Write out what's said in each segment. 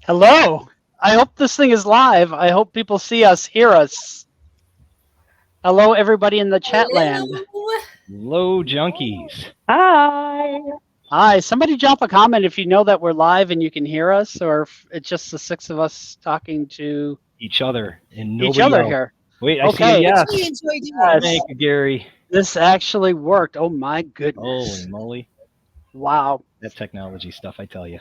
Hello. I hope this thing is live. I hope people see us, hear us. Hello, everybody in the chat land. Hello, junkies. Hi. Hi. Somebody drop a comment if you know that we're live and you can hear us, or if it's just the six of us talking to Each other and each nobody other else. here. Wait, I see a Okay. yes. Actually enjoy doing Yes. Thank you, Gary. This actually worked. Oh my goodness. Holy moly. Wow. That technology stuff, I tell you.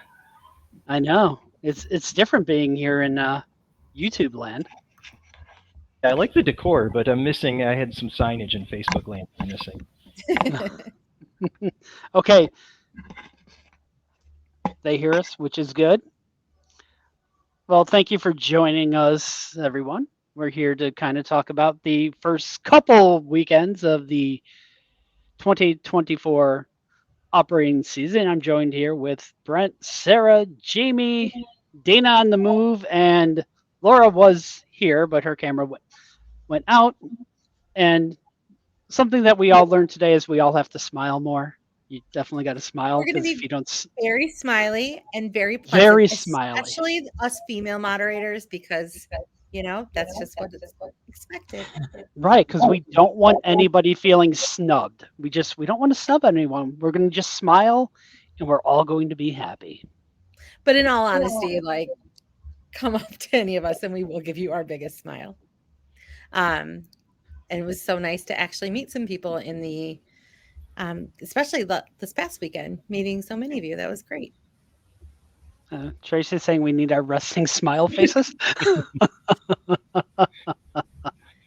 I know. It's different being here in YouTube land. I like the decor, but I'm missing. I had some signage in Facebook land I'm missing. Okay. They hear us, which is good. Well, thank you for joining us, everyone. We're here to kind of talk about the first couple weekends of the 2024 operating season. I'm joined here with Brent, Sarah, Jamie, Dana on the move, and Laura was here, but her camera went out. And something that we all learned today is we all have to smile more. You definitely got to smile We're going to because be if you don't, very smiley and very pleasant, very smiley. especially us female moderators, because that's just what is expected. Right, because we don't want anybody feeling snubbed. We don't want to snub anyone. We're going to just smile, and we're all going to be happy. But in all honesty, like, come up to any of us and we will give you our biggest smile. And it was so nice to actually meet some people in the, especially this past weekend, meeting so many of you. That was great. Tracy's saying we need our resting smile faces.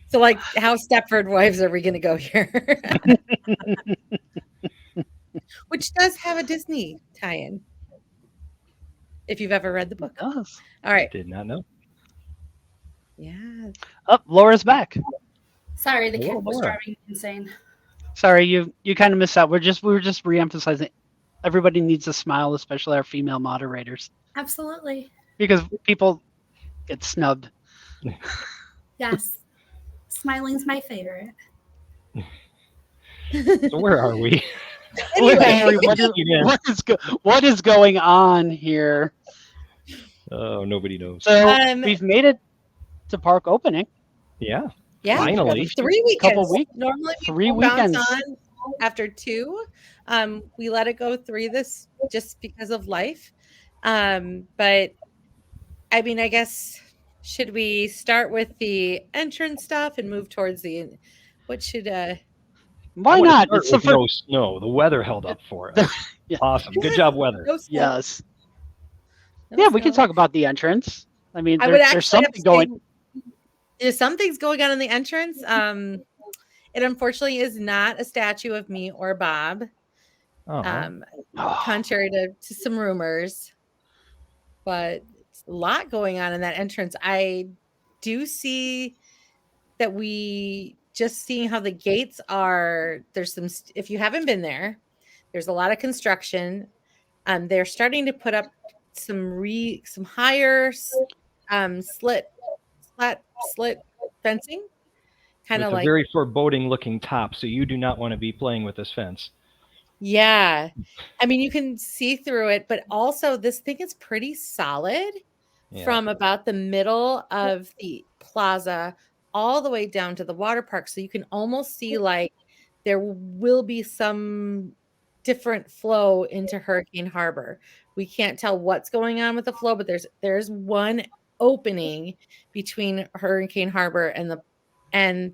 So, like, how Stepford Wives are we going to go here? Which does have a Disney tie-in, if you've ever read the book. It does. All right. Did not know. Yeah. Oh, Laura's back. Sorry, the Hello, cat was Laura. driving me insane. Sorry, you kind of missed out. We were just re-emphasizing. Everybody needs a smile, especially our female moderators, Absolutely. because people get snubbed. Yes. Smiling's my favorite. So where are we? Anyway. What is going on here? Oh, nobody knows. So we've made it to park opening. Yeah. Yeah. Finally. 3 weekends. Couple weeks. Normally 3 we bounce weekends. on after 2. We let it go 3 this just because of life. But I mean, I guess, should we start with the entrance stuff and move towards what should Why not? It's with no snow. The weather held up for us. Yeah. Awesome. Good job, weather. No snow. Yes. No Yeah, we can snow. talk about the entrance. I mean, I would there's actually something going. There's some things going on in the entrance. It unfortunately is not a statue of me or Bob. Contrary to some rumors, but it's a lot going on in that entrance. I do see that we just seeing how the gates are. There's some. If you haven't been there, there's a lot of construction. They're starting to put up some higher slit fencing, kind of like a very foreboding looking top. So you do not want to be playing with this fence. Yeah, I mean, you can see through it, but also this thing is pretty solid from about the middle of the plaza all the way down to the water park. So you can almost see like there will be some different flow into Hurricane Harbor. We can't tell what's going on with the flow, but there's one opening between Hurricane Harbor and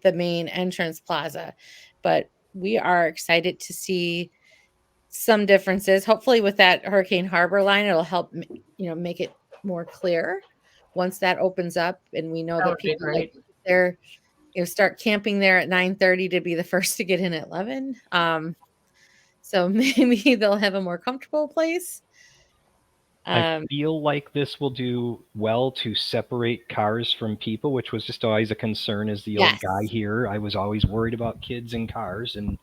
the main entrance plaza. But we are excited to see some differences. Hopefully with that Hurricane Harbor line, it'll help, make it more clear once that opens up. And we know that people like there, start camping there at 9:30 to be the first to get in at 11. So maybe they'll have a more comfortable place. I feel like this will do well to separate cars from people, which was just always a concern as the old guy here. I was always worried about kids and cars, and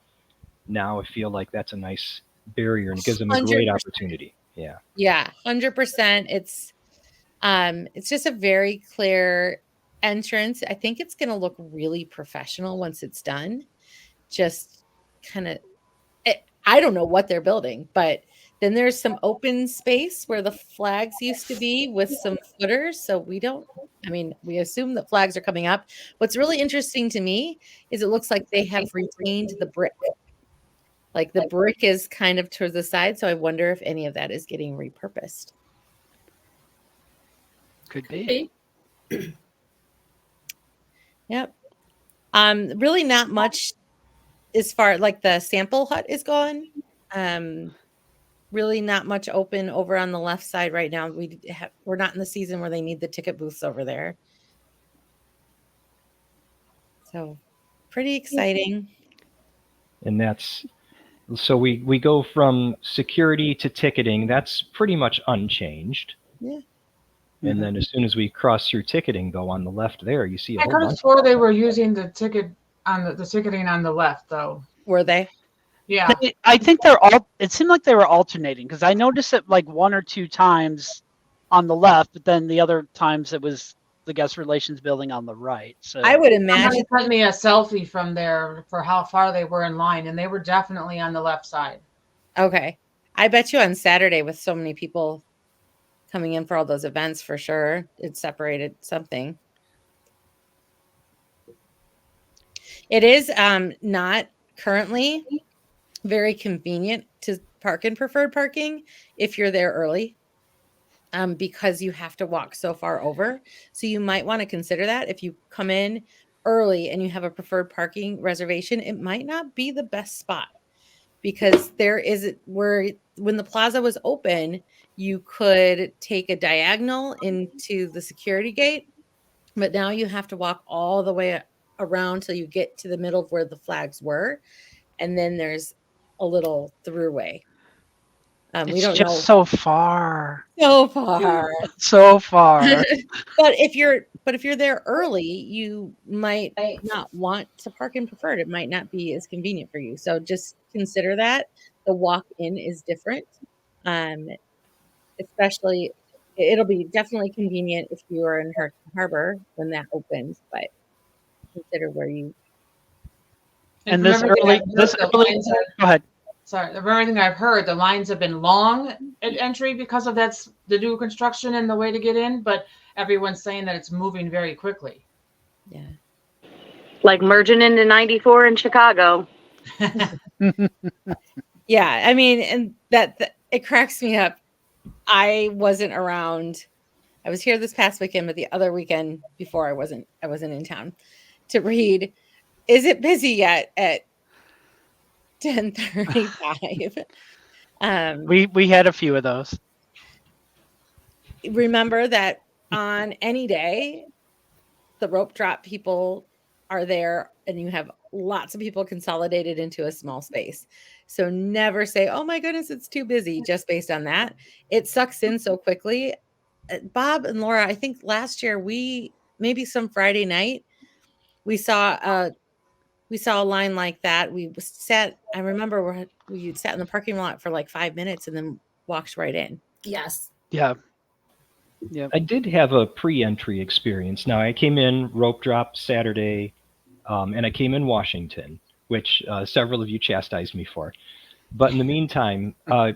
now I feel like that's a nice barrier and it gives them a great opportunity. Yeah. Yeah, 100%. It's just a very clear entrance. I think it's going to look really professional once it's done. Just kind of, I don't know what they're building, but Then there's some open space where the flags used to be with some footers. So we assume that flags are coming up. What's really interesting to me is it looks like they have retained the brick. Like the brick is kind of to the side. So I wonder if any of that is getting repurposed. Could be. Yep. Really not much as far like the sample hut is gone. Really not much open over on the left side right now. We're not in the season where they need the ticket booths over there. So pretty exciting. And so we go from security to ticketing. That's pretty much unchanged. Yeah. And then as soon as we cross through ticketing, though, on the left there, you see a I whole could have bunch. swore they were using the ticket on the ticketing on the left, though. Were they? Yeah. I think it seemed like they were alternating because I noticed it like 1 or 2 times on the left, but then the other times it was the guest relations building on the right. So I would Somebody imagine. sent me a selfie from there for how far they were in line, and they were definitely on the left side. Okay. I bet you on Saturday with so many people coming in for all those events, for sure, it separated something. It is not currently very convenient to park in preferred parking if you're there early, because you have to walk so far over. So you might want to consider that if you come in early and you have a preferred parking reservation, it might not be the best spot, because when the plaza was open, you could take a diagonal into the security gate, but now you have to walk all the way around till you get to the middle of where the flags were, and then there's a little throughway. We it's don't just know so far. so far. So far. But if you're there early, you might not want to park in preferred. It might not be as convenient for you. So just consider that the walk in is different. Especially it'll be definitely convenient if you are in Hurricane Harbor when that opens, but consider where you. And from this everything early, I've heard, this the early. lines Go ahead. Sorry, from everything I've heard, the lines have been long at entry because of the new construction and the way to get in, but everyone's saying that it's moving very quickly. Yeah. Like merging into 94 in Chicago. Yeah, I mean, and that it cracks me up. I wasn't around. I was here this past weekend, but the other weekend before I wasn't in town to read. Is it busy yet at 10:35? We had a few of those. Remember that on any day, the rope drop people are there, and you have lots of people consolidated into a small space. So never say, "Oh my goodness, it's too busy," just based on that. It sucks in so quickly. Bob and Laura, I think last year maybe some Friday night we saw a line like that. I remember we sat in the parking lot for like 5 minutes and then walked right in. Yes. Yeah. Yeah. I did have a pre-entry experience. Now, I came in rope drop Saturday, and I came in Washington, which several of you chastised me for. But in the meantime, I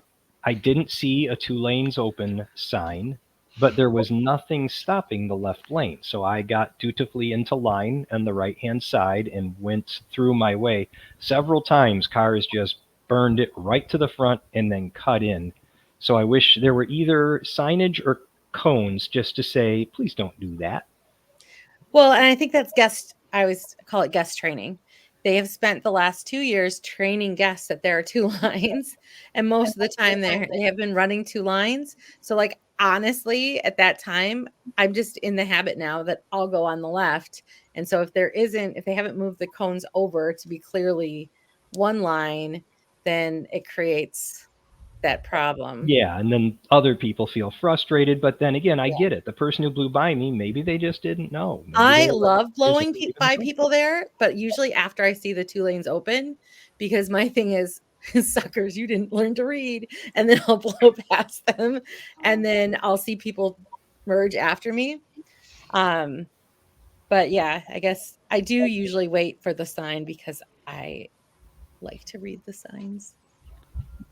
didn't see a 2 lanes open sign, but there was nothing stopping the left lane. So I got dutifully into line on the right-hand side and went through my way. Several times, cars just burned it right to the front and then cut in. So I wish there were either signage or cones just to say, please don't do that. Well, and I think that's I always call it guest training. They have spent the last 2 years training guests that there are 2 lines, and most of the time they have been running 2 lines. So like honestly, at that time, I'm just in the habit now that I'll go on the left. And so if they haven't moved the cones over to be clearly 1 line, then it creates that problem. Yeah, and then other people feel frustrated, but then again, I get it. The person who blew by me, maybe they just didn't know. Maybe I love blowing by people there, but usually after I see the 2 lanes open, because my thing is, suckers, you didn't learn to read, and then I'll blow past them, and then I'll see people merge after me. But yeah, I guess I do usually wait for the sign because I like to read the signs.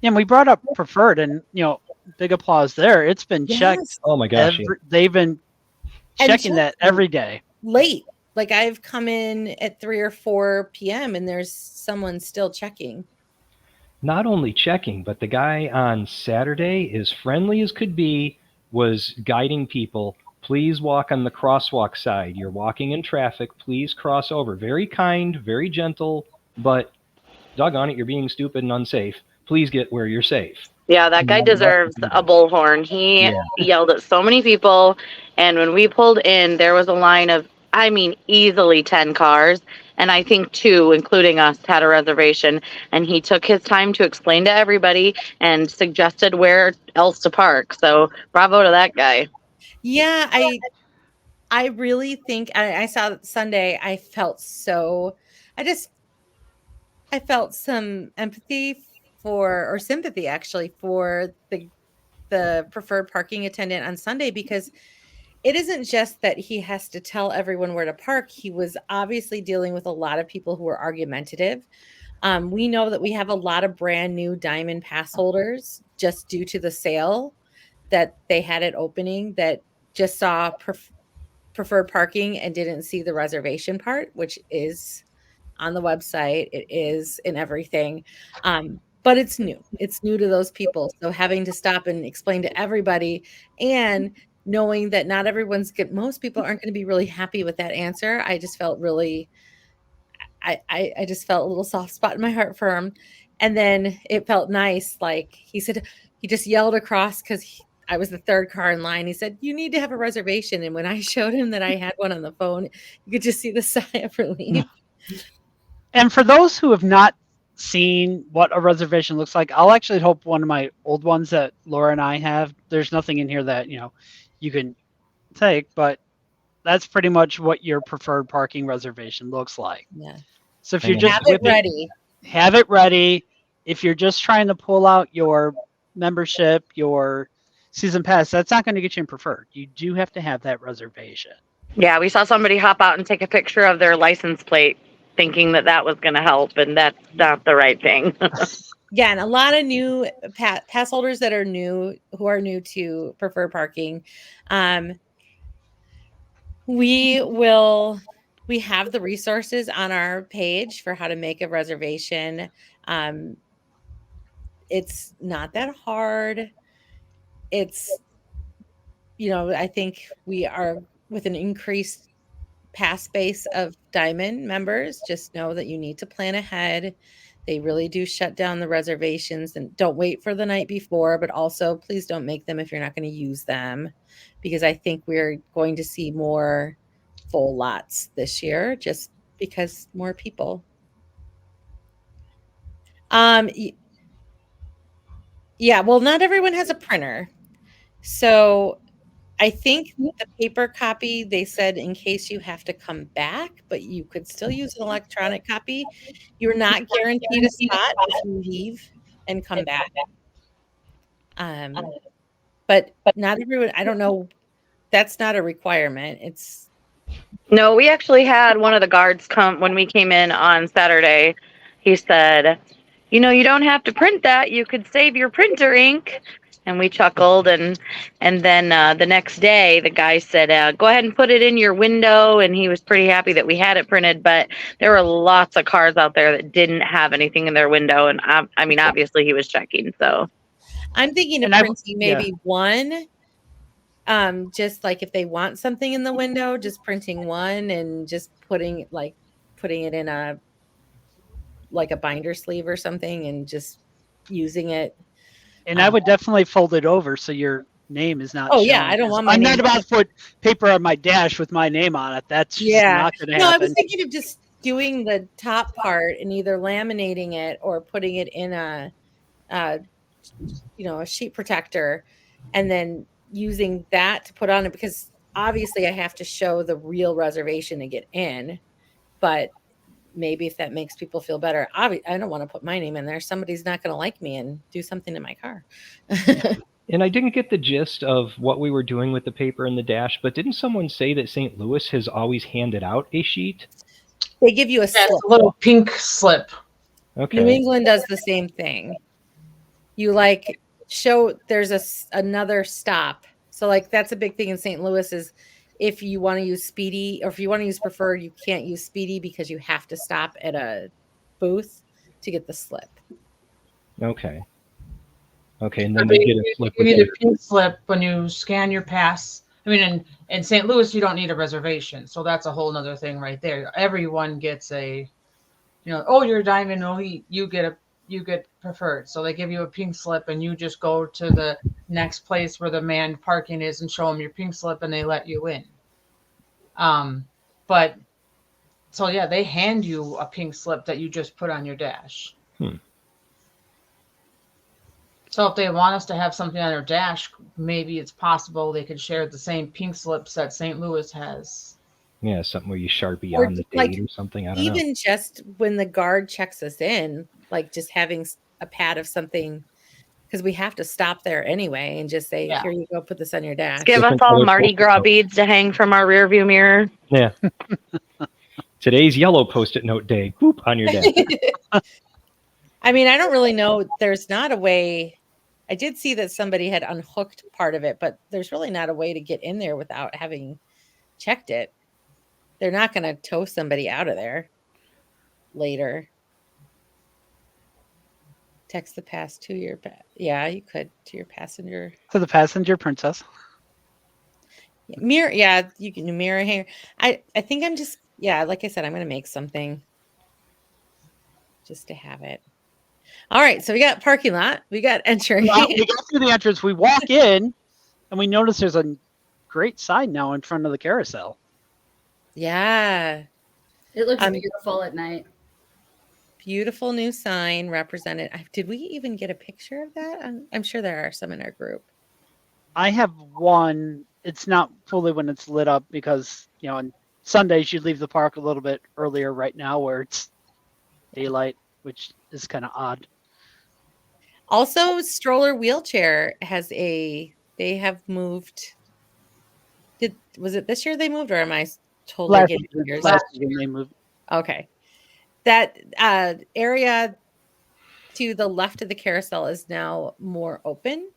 And we brought up preferred, and big applause there. It's been checked. Yes. Oh my gosh. They've been And checking that every day. late. Like I've come in at 3 or 4 p.m. and there's someone still checking. Not only checking, but the guy on Saturday, as friendly as could be, was guiding people. Please walk on the crosswalk side. You're walking in traffic. Please cross over. Very kind, very gentle, but doggone it, you're being stupid and unsafe. Please get where you're safe. Yeah, that guy deserves a bullhorn. He yelled at so many people, and when we pulled in, there was a line of, I mean, easily 10 cars, and I think 2, including us, had a reservation, and he took his time to explain to everybody and suggested where else to park. So bravo to that guy. Yeah, I really think I saw Sunday. I felt some empathy or sympathy actually for the preferred parking attendant on Sunday, because it isn't just that he has to tell everyone where to park. He was obviously dealing with a lot of people who are argumentative. We know that we have a lot of brand new Diamond Pass holders just due to the sale that they had at opening that just saw preferred parking and didn't see the reservation part, which is on the website. It is in everything. But it's new. It's new to those people. So having to stop and explain to everybody, and knowing that not most people aren't going to be really happy with that answer. I just felt really, I just felt a little soft spot in my heart for him. And then it felt nice. Like he said, he just yelled across because I was the 3rd car in line. He said, "You need to have a reservation." And when I showed him that I had one on the phone, you could just see the sigh of relief. And for those who have not seen what a reservation looks like, I'll actually hope one of my old ones that Laura and I have, there's nothing in here that, you can take, but that's pretty much what your preferred parking reservation looks like. Yeah. So if you're just have it ready. If you're just trying to pull out your membership, your season pass, that's not going to get you in preferred. You do have to have that reservation. Yeah, we saw somebody hop out and take a picture of their license plate thinking that was going to help, and that's not the right thing. Yeah, and a lot of new pass holders that are new, who are new to preferred parking. We have the resources on our page for how to make a reservation. It's not that hard. It's, I think we are with an increased pass base of Diamond members. Just know that you need to plan ahead. They really do shut down the reservations, and don't wait for the night before, but also please don't make them if you're not going to use them, because I think we're going to see more full lots this year just because more people. Yeah, well, not everyone has a printer. So I think the paper copy, they said in case you have to come back, but you could still use an electronic copy. You're not guaranteed a spot if you leave and come back. But not everyone, I don't know. That's not a requirement. No, we actually had one of the guards come when we came in on Saturday. He said, "You don't have to print that. You could save your printer ink." And we chuckled, and then the next day, the guy said, "Go ahead and put it in your window." And he was pretty happy that we had it printed, but there were lots of cars out there that didn't have anything in their window. And I mean, obviously he was checking. So I'm thinking of printing maybe one. Just like if they want something in the window, just printing one and just putting it in a binder sleeve or something and just using it. And I would definitely fold it over so your name is not. Oh shown. yeah, I don't want my I'm name. not about to put paper on my dash with my name on it. That's just not going to happen. No, I was thinking of just doing the top part and either laminating it or putting it in a sheet protector, and then using that to put on it, because obviously I have to show the real reservation to get in. But maybe if that makes people feel better, I don't want to put my name in there. Somebody's not going to like me and do something to my car. And I didn't get the gist of what we were doing with the paper and the dash, but didn't someone say that St. Louis has always handed out a sheet? They give you a slip. A little pink slip. Okay. New England does the same thing. you like show there's another stop. So like that's a big thing in St. Louis is if you want to use Speedy or if you want to use Preferred, you can't use Speedy because you have to stop at a booth to get the slip. Okay. Okay, and then But you get a slip. you need a pink slip when you scan your pass. I mean, in St. Louis, you don't need a reservation, so that's a whole nother thing right there. Everyone gets a, oh, you're a diamond. Oh, you get preferred. So they give you a pink slip, and you just go to the next place where the manned parking is and show them your pink slip, and they let you in. But so yeah, they hand you a pink slip that you just put on your dash. So if they want us to have something on their dash, maybe it's possible they could share the same pink slips that St. Louis has. Yeah, something where you Sharpie Or on the date like or something. I don't know. even just when the guard checks us in, like just having a pad of something because we have to stop there anyway and just say, here you go, put this on your dash. Give us Different all colored Mardi Post-it Gras notes. beads to hang from our rearview mirror. Yeah. Today's yellow Post-it note day. Boop on your dash. I mean, I don't really know. There's not a way. I did see that somebody had unhooked part of it, but there's really not a way to get in there without having checked it. They're not going to tow somebody out of there later. Text the pass to your yeah, you could to your passenger. To the passenger princess. Mirror, yeah, you can do mirror hanger. I think I'm just like I said, I'm gonna make something just to have it. All right, so we got parking lot, we got entry. Well, we go through the entrance, we walk in, and we notice there's a great sign now in front of the carousel. Yeah. It looks beautiful at night. Beautiful new sign represented. Did we even get a picture of that? I'm sure there are some in our group. I have one. It's not fully when it's lit up because, on Sundays you leave the park a little bit earlier right now where it's daylight, which is kind of odd. Also, stroller wheelchair they have moved. Was it this year they moved or am I totally getting years? Last year they moved. Okay. That area to the left of the carousel is now more open.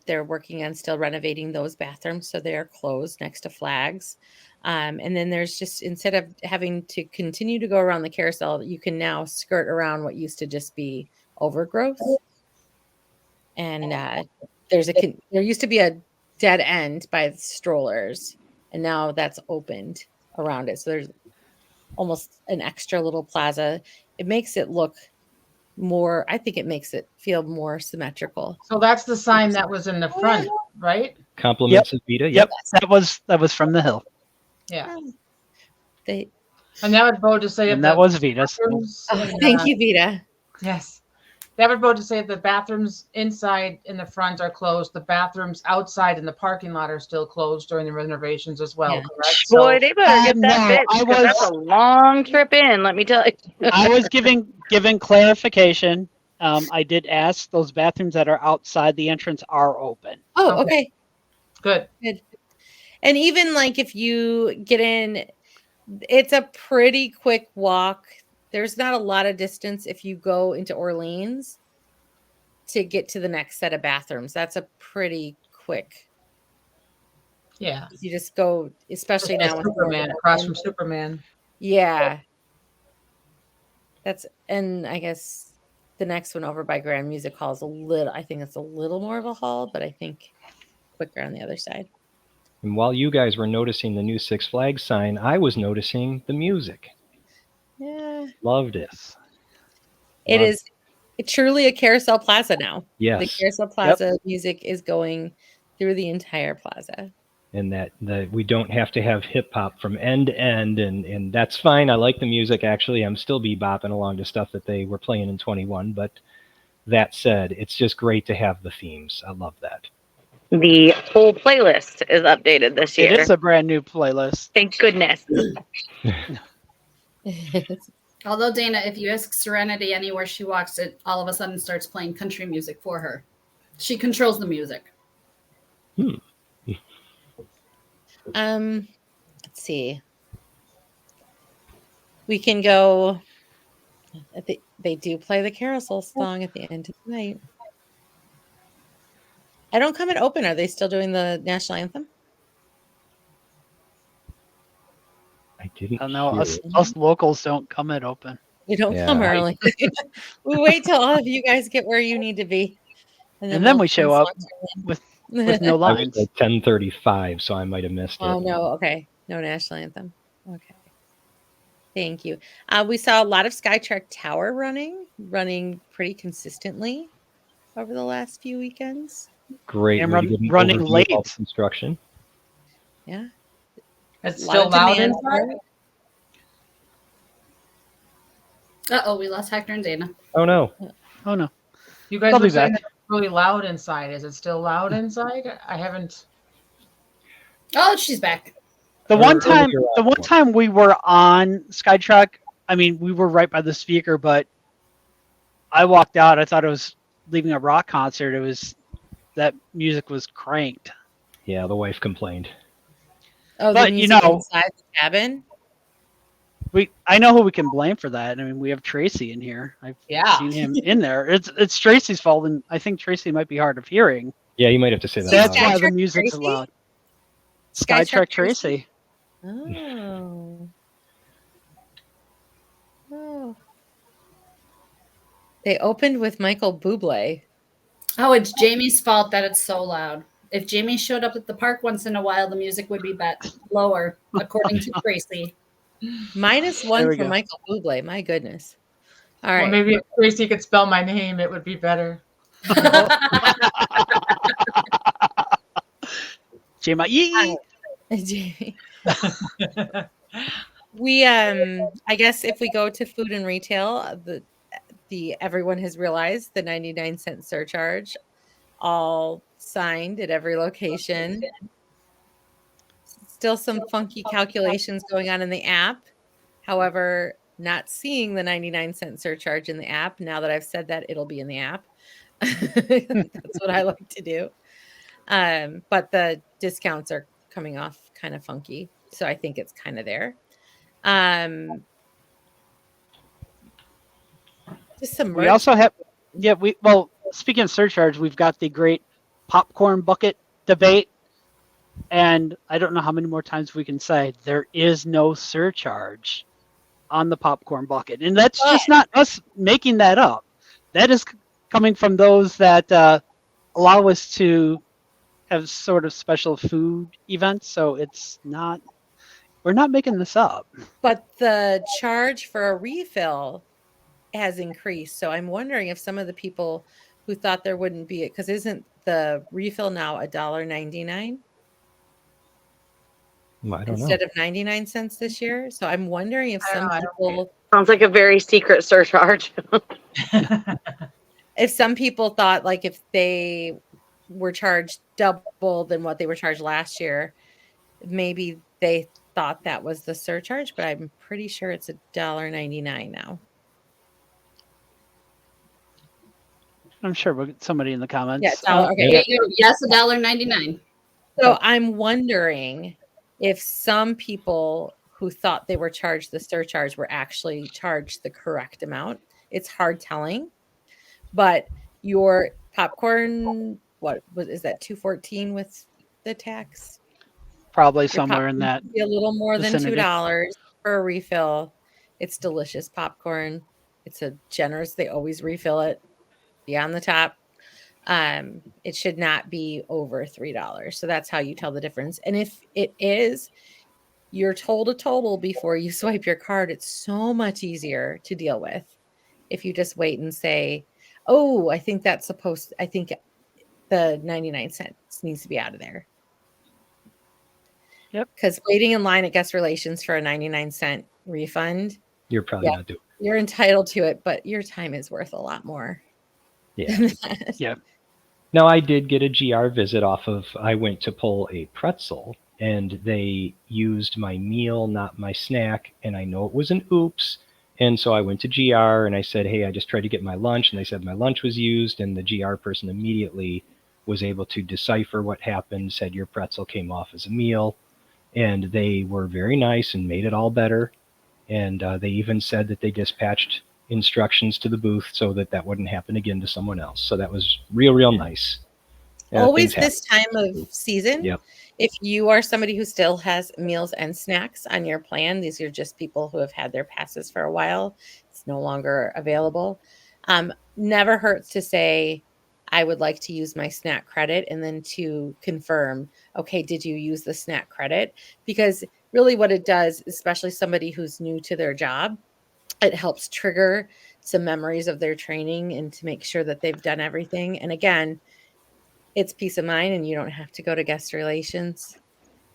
They're working on still renovating those bathrooms, so they are closed next to flags. And then there's just, instead of having to continue to go around the carousel, you can now skirt around what used to just be overgrowth. And there used to be a dead end by the strollers, and now that's opened around it. So there's almost an extra little plaza. It makes it look more, I think it makes it feel more symmetrical. So that's the sign that was in the front, right? Compliments of Vita. Yep, that was from the hill. Yeah. And that would vote to say, and that was Vita's. Thank you, Vita. Yes. That would vote to say the bathrooms inside in the front are closed. The bathrooms outside in the parking lot are still closed during the renovations as well. Yeah. Correct? Boy, they better get that no, fixed, 'cause that's a long trip in, let me tell you. I was giving clarification. I did ask, those bathrooms that are outside the entrance are open. Oh, okay. Good. And even like if you get in, it's a pretty quick walk. There's not a lot of distance if you go into Orleans to get to the next set of bathrooms. That's a pretty quick. Yeah. You just go, especially now. Superman, across from Superman. Yeah. And I guess the next one over by Grand Music Hall is I think it's a little more of a haul, but I think quicker on the other side. And while you guys were noticing the new Six Flags sign, I was noticing the music. Yeah. Loved it. It is truly a carousel plaza now. Yes. The carousel plaza music is going through the entire plaza. And that we don't have to have hip hop from end to end, and that's fine. I like the music, actually. I'm still bebopping along to stuff that they were playing in 21, but that said, it's just great to have the themes. I love that. The whole playlist is updated this year. It is a brand new playlist. Thank goodness. Although, Dana, if you ask Serenity anywhere she walks, it all of a sudden starts playing country music for her. She controls the music. Let's see. We can go. They do play the carousel song at the end of the night. I don't come and open. Are they still doing the national anthem? I didn't I don't know. hear Us, it. us locals don't come at open. We don't Yeah, come early. We wait till all of you guys get where you need to be, And then we show up with no I was lines. at 10:35, so I might have missed Oh it. no, okay. No national anthem. Okay. Thank you. We saw a lot of Skytrack Tower running pretty consistently over the last few weekends. Great. And Way to give an running overview late. of all the construction. Yeah. It's A lot still of loud demand inside. for it. Uh-oh, we lost Hector and Dana. Oh no. Oh no. You guys They'll were be saying back. that it's really loud inside. Is it still loud inside? I haven't. Oh, she's back. The one time, Earlier the on. one time we were on Skytrack, I mean, we were right by the speaker, but I walked out. I thought it was leaving a rock concert. It was that music was cranked. Yeah, the wife complained. Oh, But, the you music know- inside the cabin. I know who we can blame for that. I mean, we have Tracy in here. I've Yeah. seen him in there. It's Tracy's fault, and I think Tracy might be hard of hearing. Yeah, you might have to say that. That's That's loud. why the Skytrack music's Tracy? loud. Skytrack Skytrack Tracy? Tracy. Oh. Oh. They opened with Michael Bublé. Oh, it's Jamie's fault that it's so loud. If Jamie showed up at the park once in a while, the music would be lower, according to Tracy. -1 There we for go. Michael Bublé. My goodness. All Well, right. maybe if Tracy could spell my name, it would be better. Jamie. We I guess if we go to food and retail, the everyone has realized the 99-cent surcharge, all signed at every location. Still some funky calculations going on in the app. However, not seeing the 99-cent surcharge in the app. Now that I've said that, it'll be in the app. That's what I like to do. But the discounts are coming off kind of funky. So I think it's kind of there. Just some We merch. also have, speaking of surcharge, we've got the great popcorn bucket debate. And I don't know how many more times we can say there is no surcharge on the popcorn bucket. And that's just not us making that up. That is coming from those that allow us to have sort of special food events. So we're not making this up. But the charge for a refill has increased. So I'm wondering if some of the people who thought there wouldn't be it, because isn't the refill now $1.99 I don't know. instead of 99 cents this year? So I'm wondering if I don't some know, I don't people Sounds like a very secret surcharge. if some people thought like if they were charged double than what they were charged last year, maybe they thought that was the surcharge, but I'm pretty sure it's $1.99 now. I'm sure we'll get somebody in the comments. Yeah, $1. Okay. There you go. Yes, $1.99. So I'm wondering if some people who thought they were charged the surcharge were actually charged the correct amount. It's hard telling, but your popcorn, what is that, $2.14 with the tax? Probably Your somewhere in popcorn that. should be a little more than vicinity. $2 for a refill. It's delicious popcorn. It's a generous. They always refill it beyond the top. It should not be over $3. So that's how you tell the difference. And if it is, you're told a total before you swipe your card. It's so much easier to deal with if you just wait and say, oh, I think the 99 cents needs to be out of there. Yep. Because waiting in line at guest relations for a 99-cent refund, You're probably not doing it. you're entitled to it, but your time is worth a lot more. Yeah. than that. Yeah. Now, I did get a GR visit I went to pull a pretzel, and they used my meal, not my snack, and I know it was an oops. And so I went to GR, and I said, hey, I just tried to get my lunch, and they said my lunch was used, and the GR person immediately was able to decipher what happened, said your pretzel came off as a meal, and they were very nice and made it all better. And they even said that they dispatched instructions to the booth so that wouldn't happen again to someone else. So that was real nice. Always this time of season. Yep. If you are somebody who still has meals and snacks on your plan, these are just people who have had their passes for a while. It's no longer available. Never hurts to say, I would like to use my snack credit, and then to confirm, okay, did you use the snack credit? Because really what it does, especially somebody who's new to their job, it helps trigger some memories of their training and to make sure that they've done everything. And again, it's peace of mind, and you don't have to go to guest relations.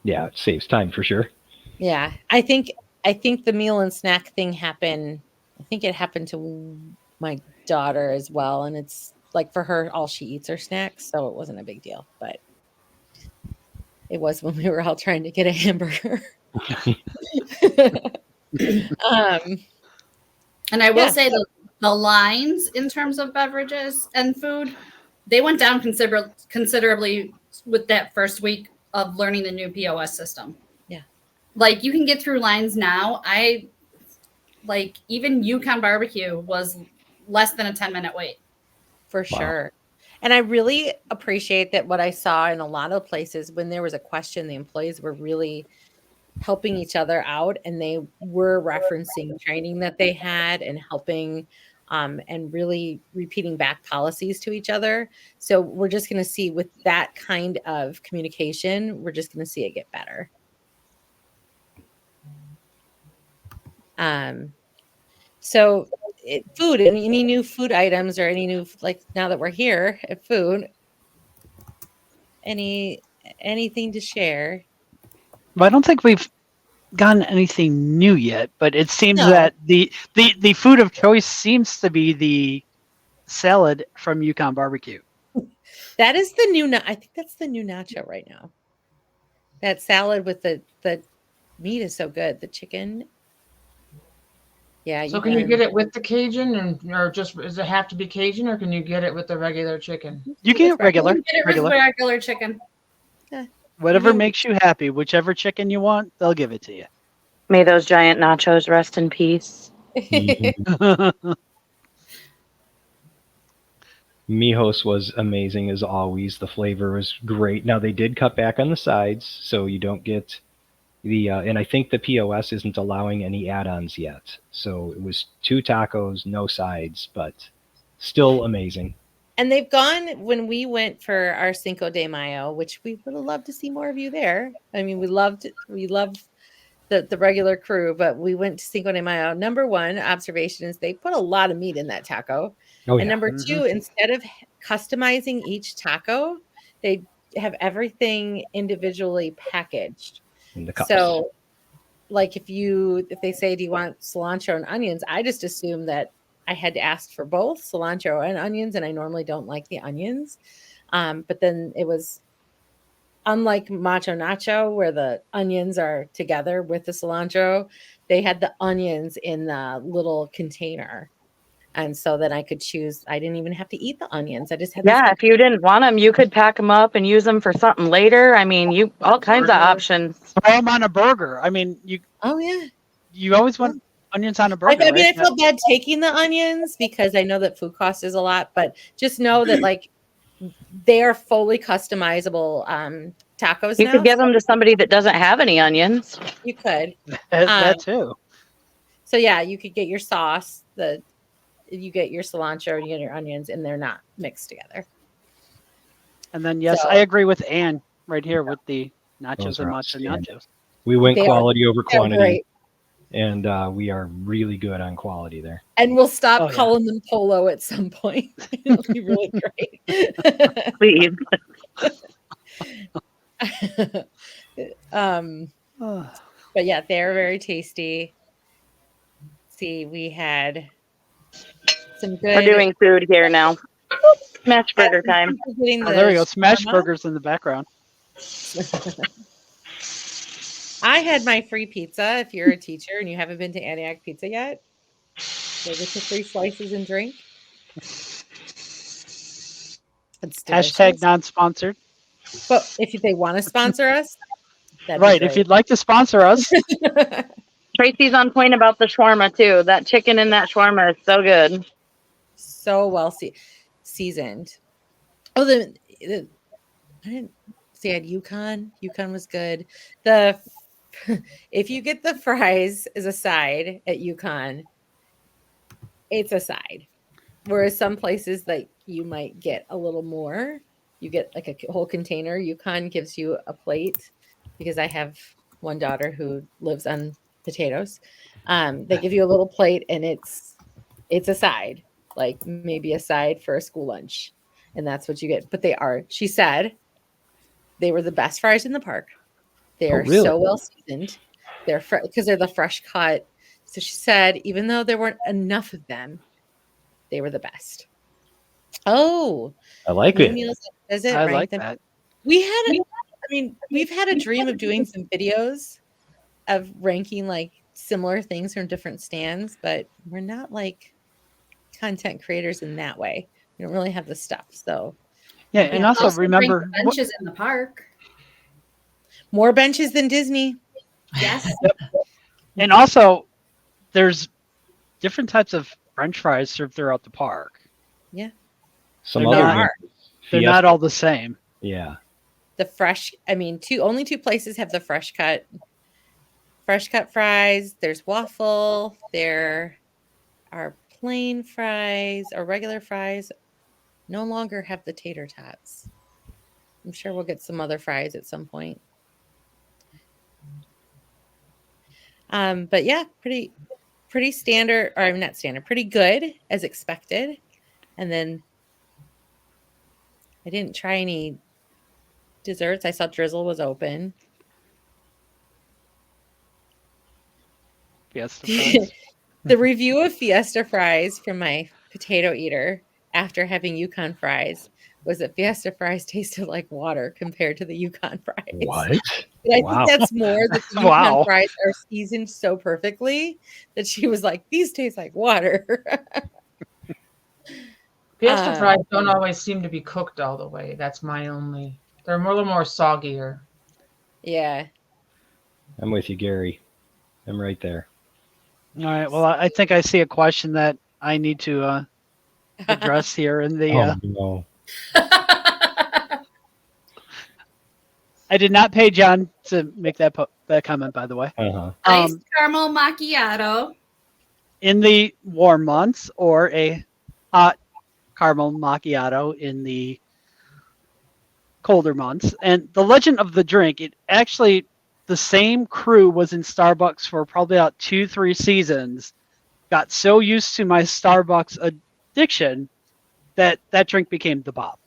Yeah, it saves time for sure. Yeah, I think the meal and snack thing happened. I think it happened to my daughter as well, and it's like for her, all she eats are snacks, so it wasn't a big deal. But it was when we were all trying to get a hamburger. And I will say the lines in terms of beverages and food, they went down considerably with that first week of learning the new POS system. Yeah. Like you can get through lines now. Even Yukon barbecue was less than a 10-minute wait. For sure. And I really appreciate that what I saw in a lot of places when there was a question, the employees were really helping each other out, and they were referencing training that they had and helping and really repeating back policies to each other. So we're just going to see with that kind of communication, we're just going to see it get better. So food, any new food items or any new, like now that we're here at food, anything to share? Well, I don't think we've gotten anything new yet, but it seems that the food of choice seems to be the salad from Yukon Barbecue. That is the new, I think that's the new nacho right now. That salad with the meat is so good. The chicken. Yeah. So can you get it with the Cajun, or just does it have to be Cajun, or can you get it with the regular chicken? You can get regular. You can get it with regular chicken. Yeah. Whatever makes you happy, whichever chicken you want, they'll give it to you. May those giant nachos rest in peace. Mijos was amazing as always. The flavor was great. Now they did cut back on the sides, so you don't get the and I think the POS isn't allowing any add-ons yet. So it was 2 tacos, no sides, but still amazing. And they've gone, when we went for our Cinco de Mayo, which we would have loved to see more of you there. I mean, we loved the regular crew, but we went to Cinco de Mayo. Number one observation is they put a lot of meat in that taco. Oh, yeah. And number two, instead of customizing each taco, they have everything individually packaged. In the cups. So like if they say, do you want cilantro and onions? I just assume that I had to ask for both cilantro and onions, and I normally don't like the onions. But then it was unlike Macho Nacho, where the onions are together with the cilantro. They had the onions in the little container. And so then I could choose. I didn't even have to eat the onions. I just had. Yeah, if you didn't want them, you could pack them up and use them for something later. I mean, all kinds of options. Throw them on a burger. I mean, Oh yeah. You always want onions on a burger. I mean, right? I felt bad taking the onions because I know that food cost is a lot, but just know that like they are fully customizable tacos. You could give them to somebody that doesn't have any onions. You could. that too. So yeah, you could get your sauce. You get your cilantro, you get your onions, and they're not mixed together. And then yes, I agree with Ann right here with the nachos and macho outstanding. nachos. We went quality over quantity. Great. And we are really good on quality there. And we'll stop calling them polo at some point. It'll be really great. Please. But yeah, they're very tasty. See, we had some good. We're doing food here now. Smash burger time. There we go. Smash burgers in the background. I had my free pizza. If you're a teacher and you haven't been to Antioch Pizza yet, go get your free slices and drink. Hashtag non-sponsored. But if they want to sponsor us, right. If you'd like to sponsor us, Tracy's on point about the shawarma too. That chicken in that shawarma is so good. So well seasoned. Oh, I didn't see. I had Yukon. Yukon was good. If you get the fries as a side at Yukon, it's a side. Whereas some places like you might get a little more. You get like a whole container. Yukon gives you a plate because I have one daughter who lives on potatoes. They give you a little plate and it's a side, like maybe a side for a school lunch. And that's what you get. But she said they were the best fries in the park. They're really? so well seasoned. They're because they're the fresh cut. So she said, even though there weren't enough of them, they were the best. Oh, I like new it. meals at Visit. I Rank like them. that. We've had a dream of doing some videos of ranking like similar things from different stands, but we're not like content creators in that way. We don't really have the stuff. So Yeah, and also bring remember the benches in the park. more benches than Disney. Yes. and also there's different types of French fries served throughout the park. Yeah. Some They're other not- ones. They're not all the same. Yeah. The fresh, only two places have the fresh cut fries. There's waffle. There are plain fries or regular fries. No longer have the tater tots. I'm sure we'll get some other fries at some point. But yeah, pretty standard, or not standard, pretty good as expected. And then I didn't try any desserts. I saw Drizzle was open. Fiesta fries. The review of Fiesta fries from my potato eater after having Yukon fries was that Fiesta fries tasted like water compared to the Yukon fries. What? But I Wow. think that's more that the Yukon Wow. fries are seasoned so perfectly that she was like, these taste like water. Fiesta fries don't always seem to be cooked all the way. That's my only. They're a little more soggier. Yeah. I'm with you, Gary. I'm right there. All right. Well, I think I see a question that I need to address here in the. Oh no. I did not pay John to make that comment, by the way. Uh-huh. Iced caramel macchiato. In the warm months, or a hot caramel macchiato in the colder months. And the legend of the drink, it actually, the same crew was in Starbucks for probably about 2-3 seasons. Got so used to my Starbucks addiction that drink became the Bob.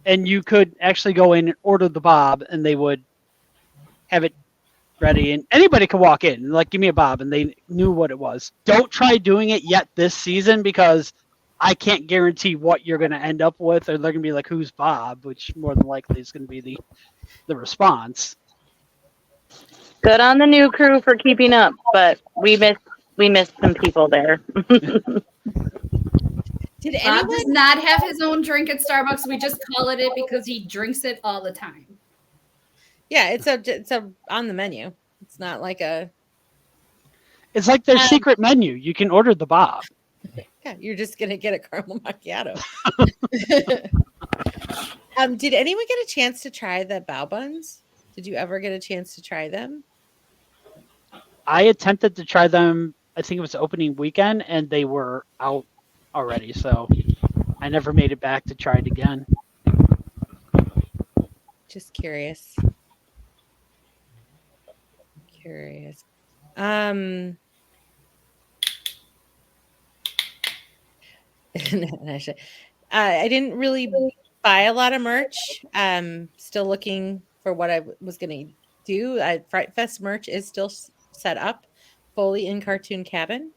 And you could actually go in and order the Bob, and they would have it ready, and anybody could walk in and like, give me a Bob, and they knew what it was. Don't try doing it yet this season, because I can't guarantee what you're going to end up with, or they're going to be like, who's Bob, which more than likely is going to be the response. Good on the new crew for keeping up, but we missed some people there. Did Bob anyone does not have his own drink at Starbucks. We just call it because he drinks it all the time. Yeah, it's a on the menu. It's not like a It's like their secret menu. You can order the Bob. yeah, you're just gonna get a caramel macchiato. Did anyone get a chance to try the bao buns? Did you ever get a chance to try them? I attempted to try them, I think it was opening weekend, and they were out already, so I never made it back to try it again. Just curious. I didn't really buy a lot of merch. Still looking for what I was going to do. Fright Fest merch is still set up fully in Cartoon Cabin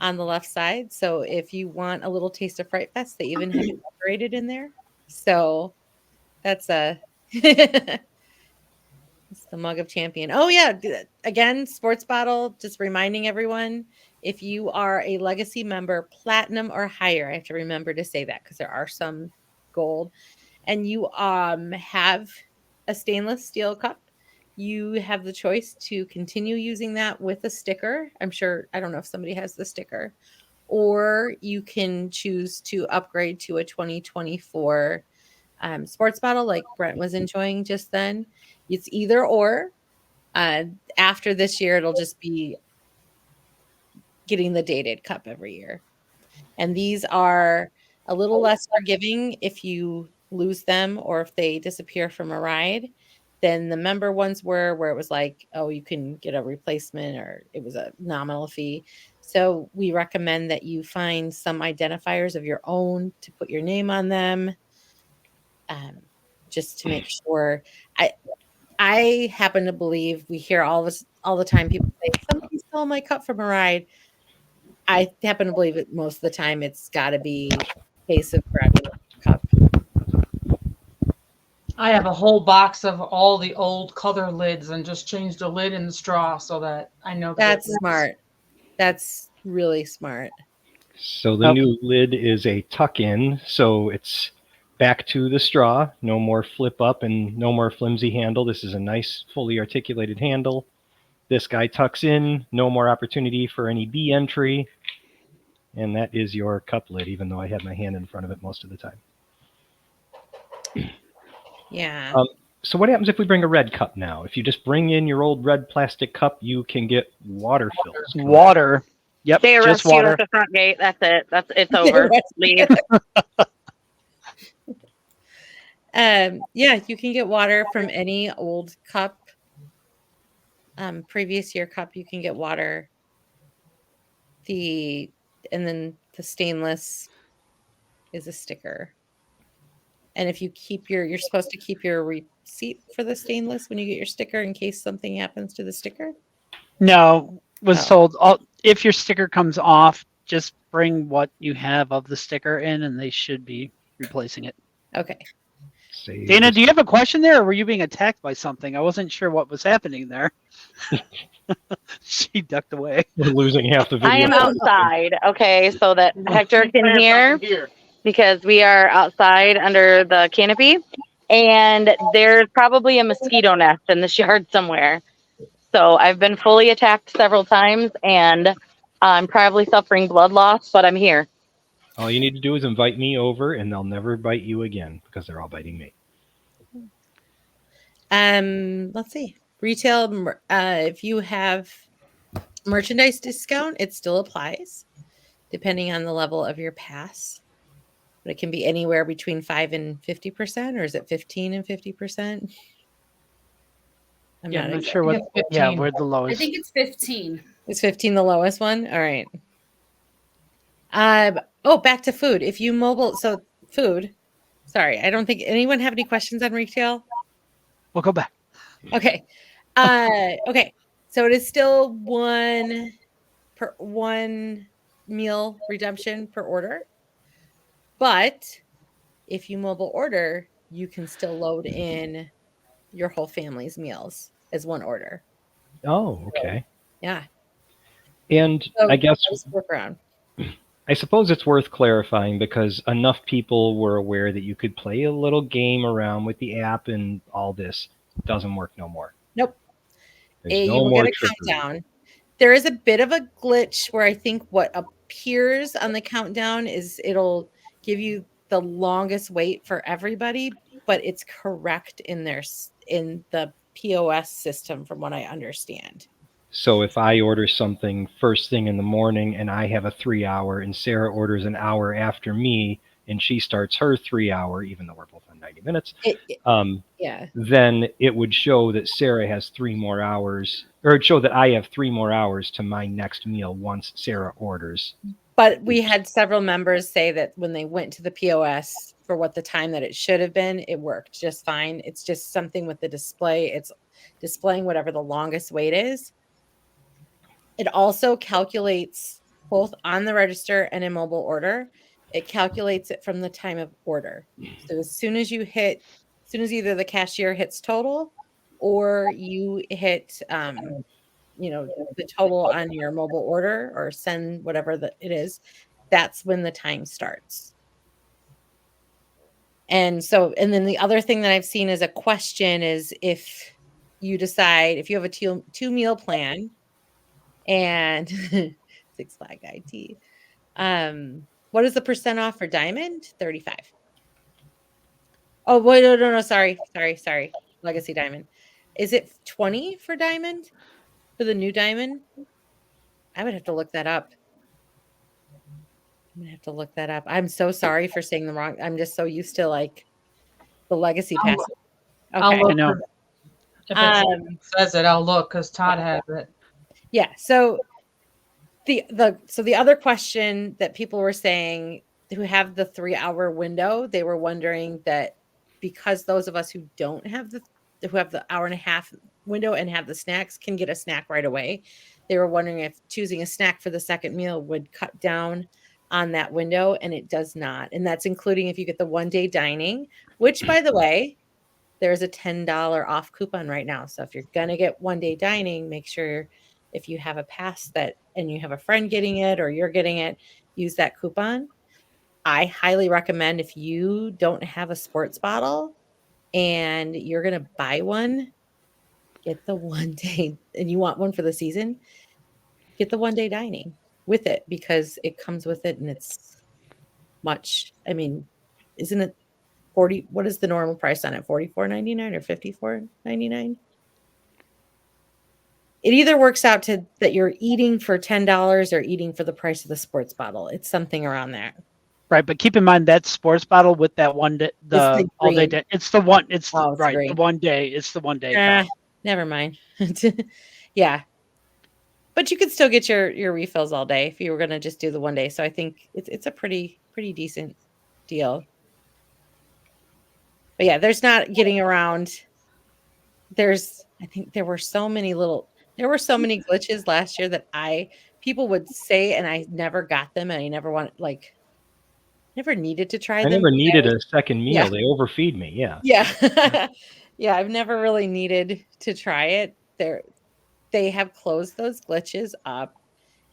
on the left side. So if you want a little taste of Fright Fest, they even have it decorated in there. So that's it's the mug of champion. Oh yeah, again, sports bottle. Just reminding everyone, if you are a legacy member, platinum or higher, I have to remember to say that because there are some gold, and you have a stainless steel cup, you have the choice to continue using that with a sticker. I don't know if somebody has the sticker, or you can choose to upgrade to a 2024 sports bottle like Brent was enjoying just then. It's either or. After this year, it'll just be getting the dated cup every year. And these are a little less forgiving if you lose them or if they disappear from a ride than the member ones were, where it was like, oh, you can get a replacement or it was a nominal fee. So we recommend that you find some identifiers of your own to put your name on them, just to make sure. I happen to believe we hear all the time people say, somebody stole my cup from a ride. I happen to believe that most of the time it's got to be a case of grabbing the cup. I have a whole box of all the old color lids and just changed the lid and the straw so that I know That's smart. That's really smart. So the new lid is a tuck-in, so it's back to the straw. No more flip up and no more flimsy handle. This is a nice, fully articulated handle. This guy tucks in. No more opportunity for any bee entry. And that is your cup lid, even though I have my hand in front of it most of the time. Yeah. So what happens if we bring a red cup now? If you just bring in your old red plastic cup, you can get water fills. Water. Yep. They arrest just water. you at the front gate. That's it. It's over. Leave. Yeah, you can get water from any old cup. Previous year cup, you can get water. And then the stainless is a sticker. And if you keep you're supposed to keep your receipt for the stainless when you get your sticker in case something happens to the sticker. No, was told if your sticker comes off, just bring what you have of the sticker in, and they should be replacing it. Okay. Dana, do you have a question there, or were you being attacked by something? I wasn't sure what was happening there. She ducked away. We're losing half the video. I am outside, okay, so that Hector can hear, because we are outside under the canopy, and there's probably a mosquito nest in this yard somewhere. So I've been fully attacked several times, and I'm probably suffering blood loss, but I'm here. All you need to do is invite me over, and they'll never bite you again because they're all biting me. Let's see. Retail, if you have merchandise discount, it still applies depending on the level of your pass. But it can be anywhere between 5 and 50%, or is it 15 and 50%? I'm not sure what. Yeah, we're the lowest. I think it's 15. Is 15 the lowest one? All right. Back to food. If you food. Sorry, I don't think anyone have any questions on retail. We'll go back. Okay. Okay. So it is still one meal redemption per order. But if you mobile order, you can still load in your whole family's meals as one order. Oh, okay. Yeah. And so I guess work around. I suppose it's worth clarifying because enough people were aware that you could play a little game around with the app and all this. Doesn't work no more. Nope. There's You will get a countdown. There is a bit of a glitch where I think what appears on the countdown is it'll give you the longest wait for everybody, but it's correct in the POS system from what I understand. So if I order something first thing in the morning and I have a 3-hour and Sarah orders an hour after me and she starts her 3-hour, even though we're both on 90 minutes, then it would show that Sarah has 3 more hours, or it'd show that I have 3 more hours to my next meal once Sarah orders. But we had several members say that when they went to the POS for what the time that it should have been, it worked just fine. It's just something with the display. It's displaying whatever the longest wait is. It also calculates both on the register and in mobile order. It calculates it from the time of order. So as soon as either the cashier hits total or you hit, the total on your mobile order or send whatever it is, that's when the time starts. And then the other thing that I've seen as a question is if you decide if you have a two meal plan and Six Flag IT. What is the percent off for Diamond? 35. Oh, wait, no, sorry. Legacy Diamond. Is it 20 for Diamond? For the new Diamond? I would have to look that up. I'm gonna have to look that up. I'm so sorry for saying the wrong. I'm just so used to like the Legacy Pass. I'll Okay. look I know. If it says it, I'll look because Todd has it. Yeah. So the other question that people were saying who have the 3-hour window, they were wondering that because those of us who don't have who have the hour and a half window and have the snacks can get a snack right away. They were wondering if choosing a snack for the second meal would cut down on that window, and it does not. And that's including if you get the 1-day dining, which by the way, there's a $10 off coupon right now. So if you're going to get 1-day dining, make sure if you have a pass and you have a friend getting it or you're getting it, use that coupon. I highly recommend if you don't have a sports bottle and you're going to buy one, get the 1-day, and you want one for the season, get the 1-day dining with it because it comes with it and it's much. I mean, isn't it 40? What is the normal price on it? $44.99 or $54.99? It either works out to that you're eating for $10 or eating for the price of the sports bottle. It's something around there. Right, but keep in mind that sports bottle with that one day, the all day, it's the one. It's right, green. The 1 day. It's the 1 day. Never mind. Yeah, but you could still get your refills all day if you were going to just do the 1 day. So I think it's a pretty decent deal. But yeah, there's not getting around. I think there were so many glitches last year that people would say, and I never got them, and I never never needed to try them. I never needed a second meal. Yeah. They overfeed me. Yeah. Yeah. Yeah. I've never really needed to try it. They have closed those glitches up.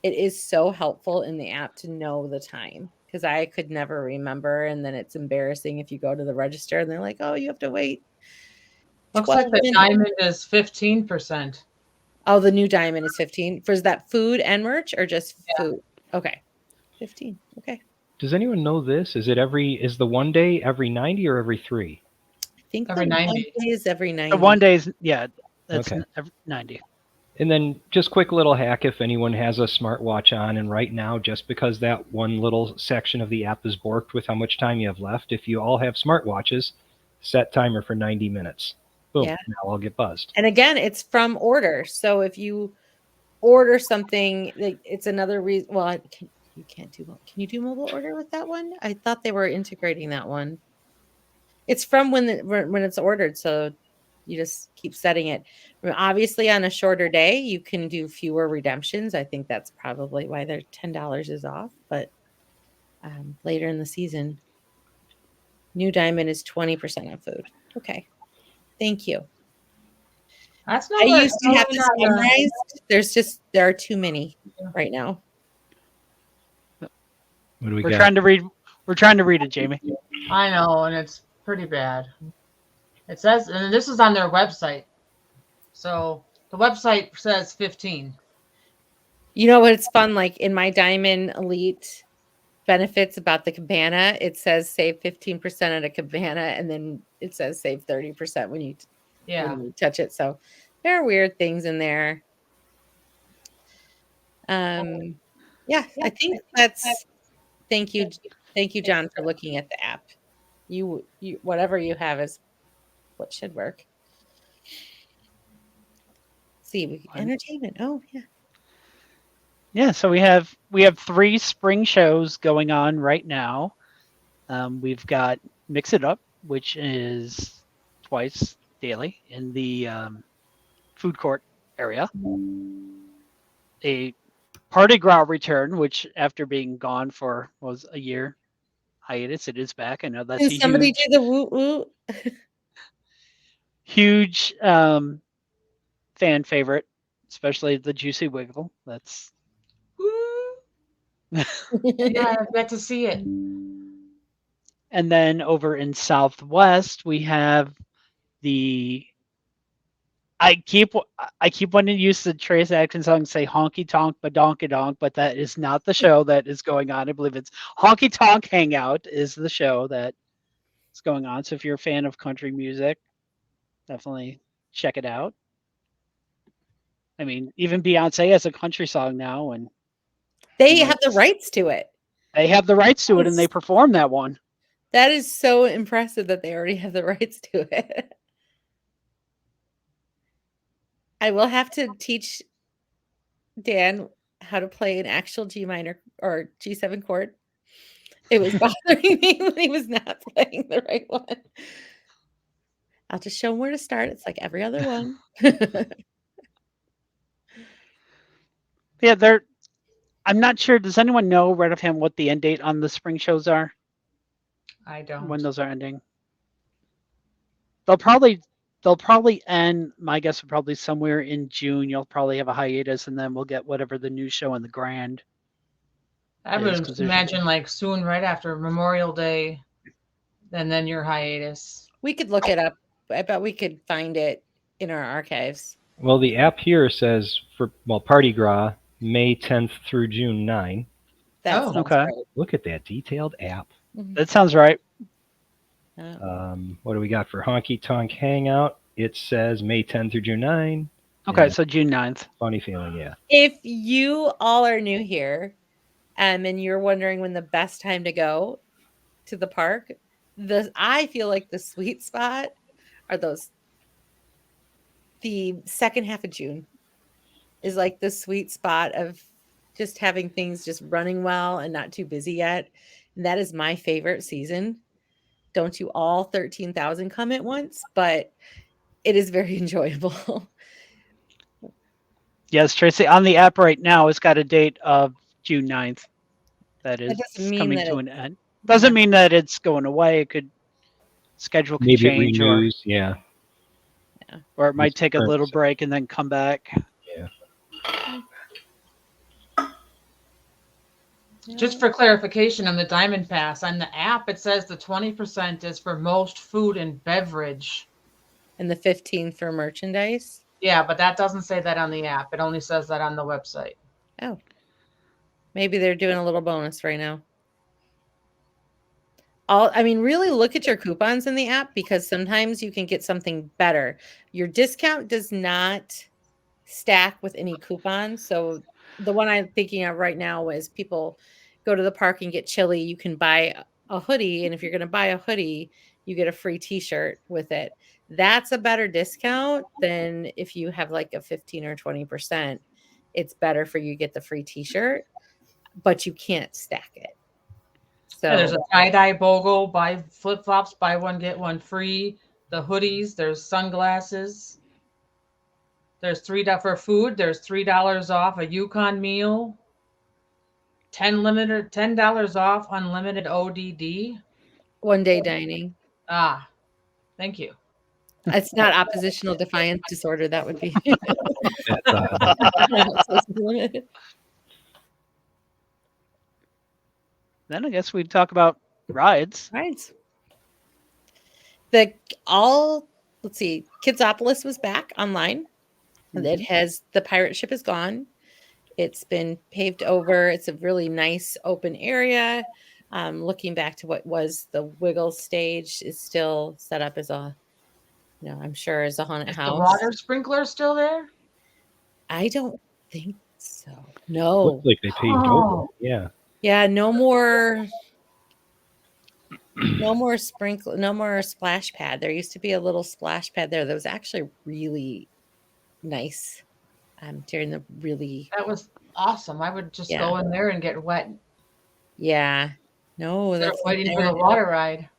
It is so helpful in the app to know the time because I could never remember. And then it's embarrassing if you go to the register and they're like, oh, you have to wait. Looks like the diamond is 15%. Oh, the new diamond is 15. For is that food and merch or just food? Okay. 15. Okay. Does anyone know this? Is the 1 day every 90 or every 3? I think every 90. 1 day is every 90. The 1 day is that's okay. Every 90. And then just quick little hack if anyone has a smartwatch on, and right now, just because that one little section of the app is borked with how much time you have left, if you all have smartwatches, set timer for 90 minutes. Boom, now I'll get buzzed. And again, it's from order. So if you order something, it's another reason. Well, you can't do. Can you do mobile order with that one? I thought they were integrating that one. It's from when it's ordered, so you just keep setting it. Obviously, on a shorter day, you can do fewer redemptions. I think that's probably why their $10 is off. But later in the season, new diamond is 20% of food. Okay, thank you. That's not. I used to have this memorized. There are too many right now. What do we got? We're trying to read it, Jamie. I know, and it's pretty bad. It says, and this is on their website. So the website says 15. You know what's fun? Like in my Diamond Elite benefits about the cabana, it says save 15% at a cabana, and then it says save 30% when you touch it. So there are weird things in there. Yeah, I think that's. Thank you, John, for looking at the app. You whatever you have is what should work. See, entertainment. Oh yeah. Yeah, so we have 3 spring shows going on right now. We've got Mix It Up, which is twice daily in the food court area. A Party Gras return, which after being gone for a year hiatus, it is back. I know that's Can somebody do the woot woot? Huge fan favorite, especially the Juicy Wiggle. That's yeah, I've got to see it. And then over in Southwest, we have the I keep wanting to use the Trace Adkins song, say honky tonk badonkadonk, but that is not the show that is going on. I believe it's Honky Tonk Hangout is the show that is going on. So if you're a fan of country music, definitely check it out. I mean, even Beyonce has a country song now, and They have the rights to it. they have the rights to it, and they perform that one. That is so impressive that they already have the rights to it. I will have to teach Dan how to play an actual G minor or G7 chord. It was bothering me when he was not playing the right one. I'll just show him where to start. It's like every other one. Yeah, I'm not sure. Does anyone know right offhand what the end date on the spring shows are? I don't. When those are ending? They'll probably end. My guess would probably somewhere in June. You'll probably have a hiatus, and then we'll get whatever the new show in the Grand. I would imagine like soon, right after Memorial Day, and then your hiatus. We could look it up. I bet we could find it in our archives. Well, the app here says Party Gras, May 10th through June 9. That's okay. Right. Look at that detailed app. That sounds right. What do we got for Honky Tonk Hangout? It says May 10th through June 9. Okay, so June 9th. Funny feeling, yeah. If you all are new here, and you're wondering when the best time to go to the park, I feel like the sweet spot are the second half of June is like the sweet spot of just having things just running well and not too busy yet. And that is my favorite season. Don't you all 13,000 come at once, but it is very enjoyable. Yes, Tracy, on the app right now, it's got a date of June 9th. That is coming to an end. Doesn't mean that it's going away. It could schedule could change, it renews, yeah. Or it might take a little break and then come back. Yeah. Just for clarification on the Diamond Pass, on the app it says the 20% is for most food and beverage. And the 15% for merchandise? Yeah, but that doesn't say that on the app. It only says that on the website. Oh. Maybe they're doing a little bonus right now. Really look at your coupons in the app because sometimes you can get something better. Your discount does not stack with any coupons. So the one I'm thinking of right now is people go to the park and get chili. You can buy a hoodie. And if you're going to buy a hoodie, you get a free t-shirt with it. That's a better discount than if you have like a 15 or 20%. It's better for you to get the free t-shirt, but you can't stack it. So yeah, there's a tie-dye BOGO, buy flip-flops, buy one, get one free. The hoodies, there's sunglasses. There's $3 for food. There's $3 off a Yukon meal. $10 off unlimited ODD. One day dining. Ah, thank you. It's not oppositional defiance disorder. That would be. Then I guess we'd talk about rides. Let's see. Kidsopolis was back online. It has the pirate ship is gone. It's been paved over. It's a really nice open area. Looking back to what was the Wiggle stage is still set up as I'm sure as a haunted house. The water sprinkler still there? I don't think so. No. Looks like they paved over. Yeah. Yeah, no more sprinkle, no more splash pad. There used to be a little splash pad there that was actually really nice. During the that was awesome. I would just go in there and get wet. Yeah. No, that's waiting for the water ride.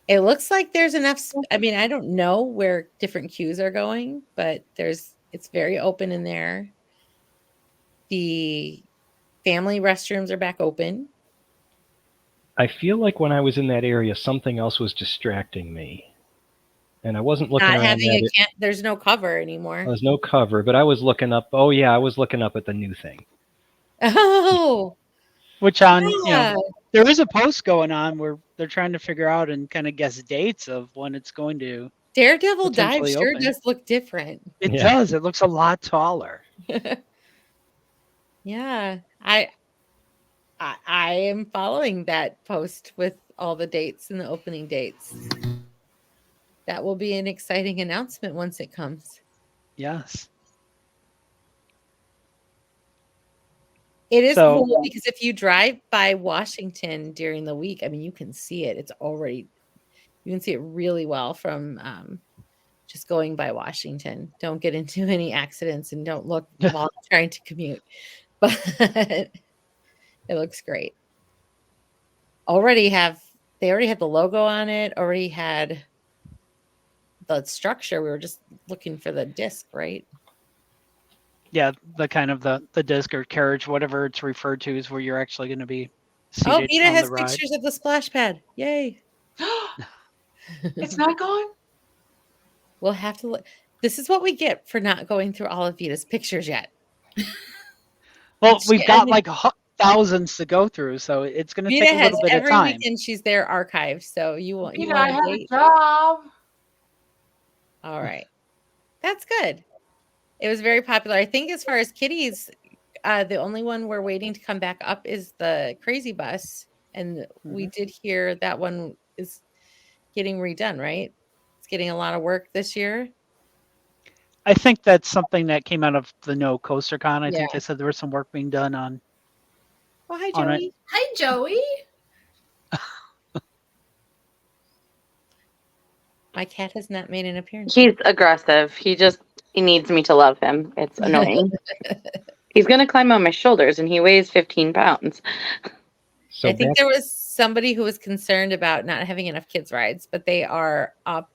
It looks like there's enough. I don't know where different queues are going, but it's very open in there. The family restrooms are back open. I feel like when I was in that area, something else was distracting me. And I wasn't looking around there's no cover anymore. There's no cover, but I was looking up. Oh, yeah, I was looking up at the new thing. Oh. Which there is a post going on where they're trying to figure out and kind of guess dates of when it's going to Daredevil dive potentially sure open. does look different. It Yeah. does. It looks a lot taller. Yeah, I am following that post with all the dates and the opening dates. That will be an exciting announcement once it comes. Yes. It is So- cool because if you drive by Washington during the week, I mean, you can see it. You can see it really well from just going by Washington. Don't get into any accidents and don't look while trying to commute. But it looks great. They already had the logo on it, already had the structure. We were just looking for the disc, right? Yeah, the kind of the disc or carriage, whatever it's referred to, is where you're actually going to be Oh, seated Vita on has the ride. pictures of the splash pad. Yay. It's not gone. We'll have to look. This is what we get for not going through all of Vita's pictures yet. Well, we've I got mean- like thousands to go through, so it's going to Vita take a has little bit of every time. weekend she's there archived. So you want Vita, I a have a date? job. All right. That's good. It was very popular. I think as far as kitties, the only one we're waiting to come back up is the Crazy Bus. And we did hear that one is getting redone, right? It's getting a lot of work this year. I think that's something that came out of the No Coaster Con. I Yeah. think they said there was some work being done on. Oh, hi, On it. Joey. Hi, Joey. My cat has not made an appearance. He's aggressive. He needs me to love him. It's annoying. He's gonna climb on my shoulders, and he weighs 15 pounds. So I think back- there was somebody who was concerned about not having enough kids rides, but they are up.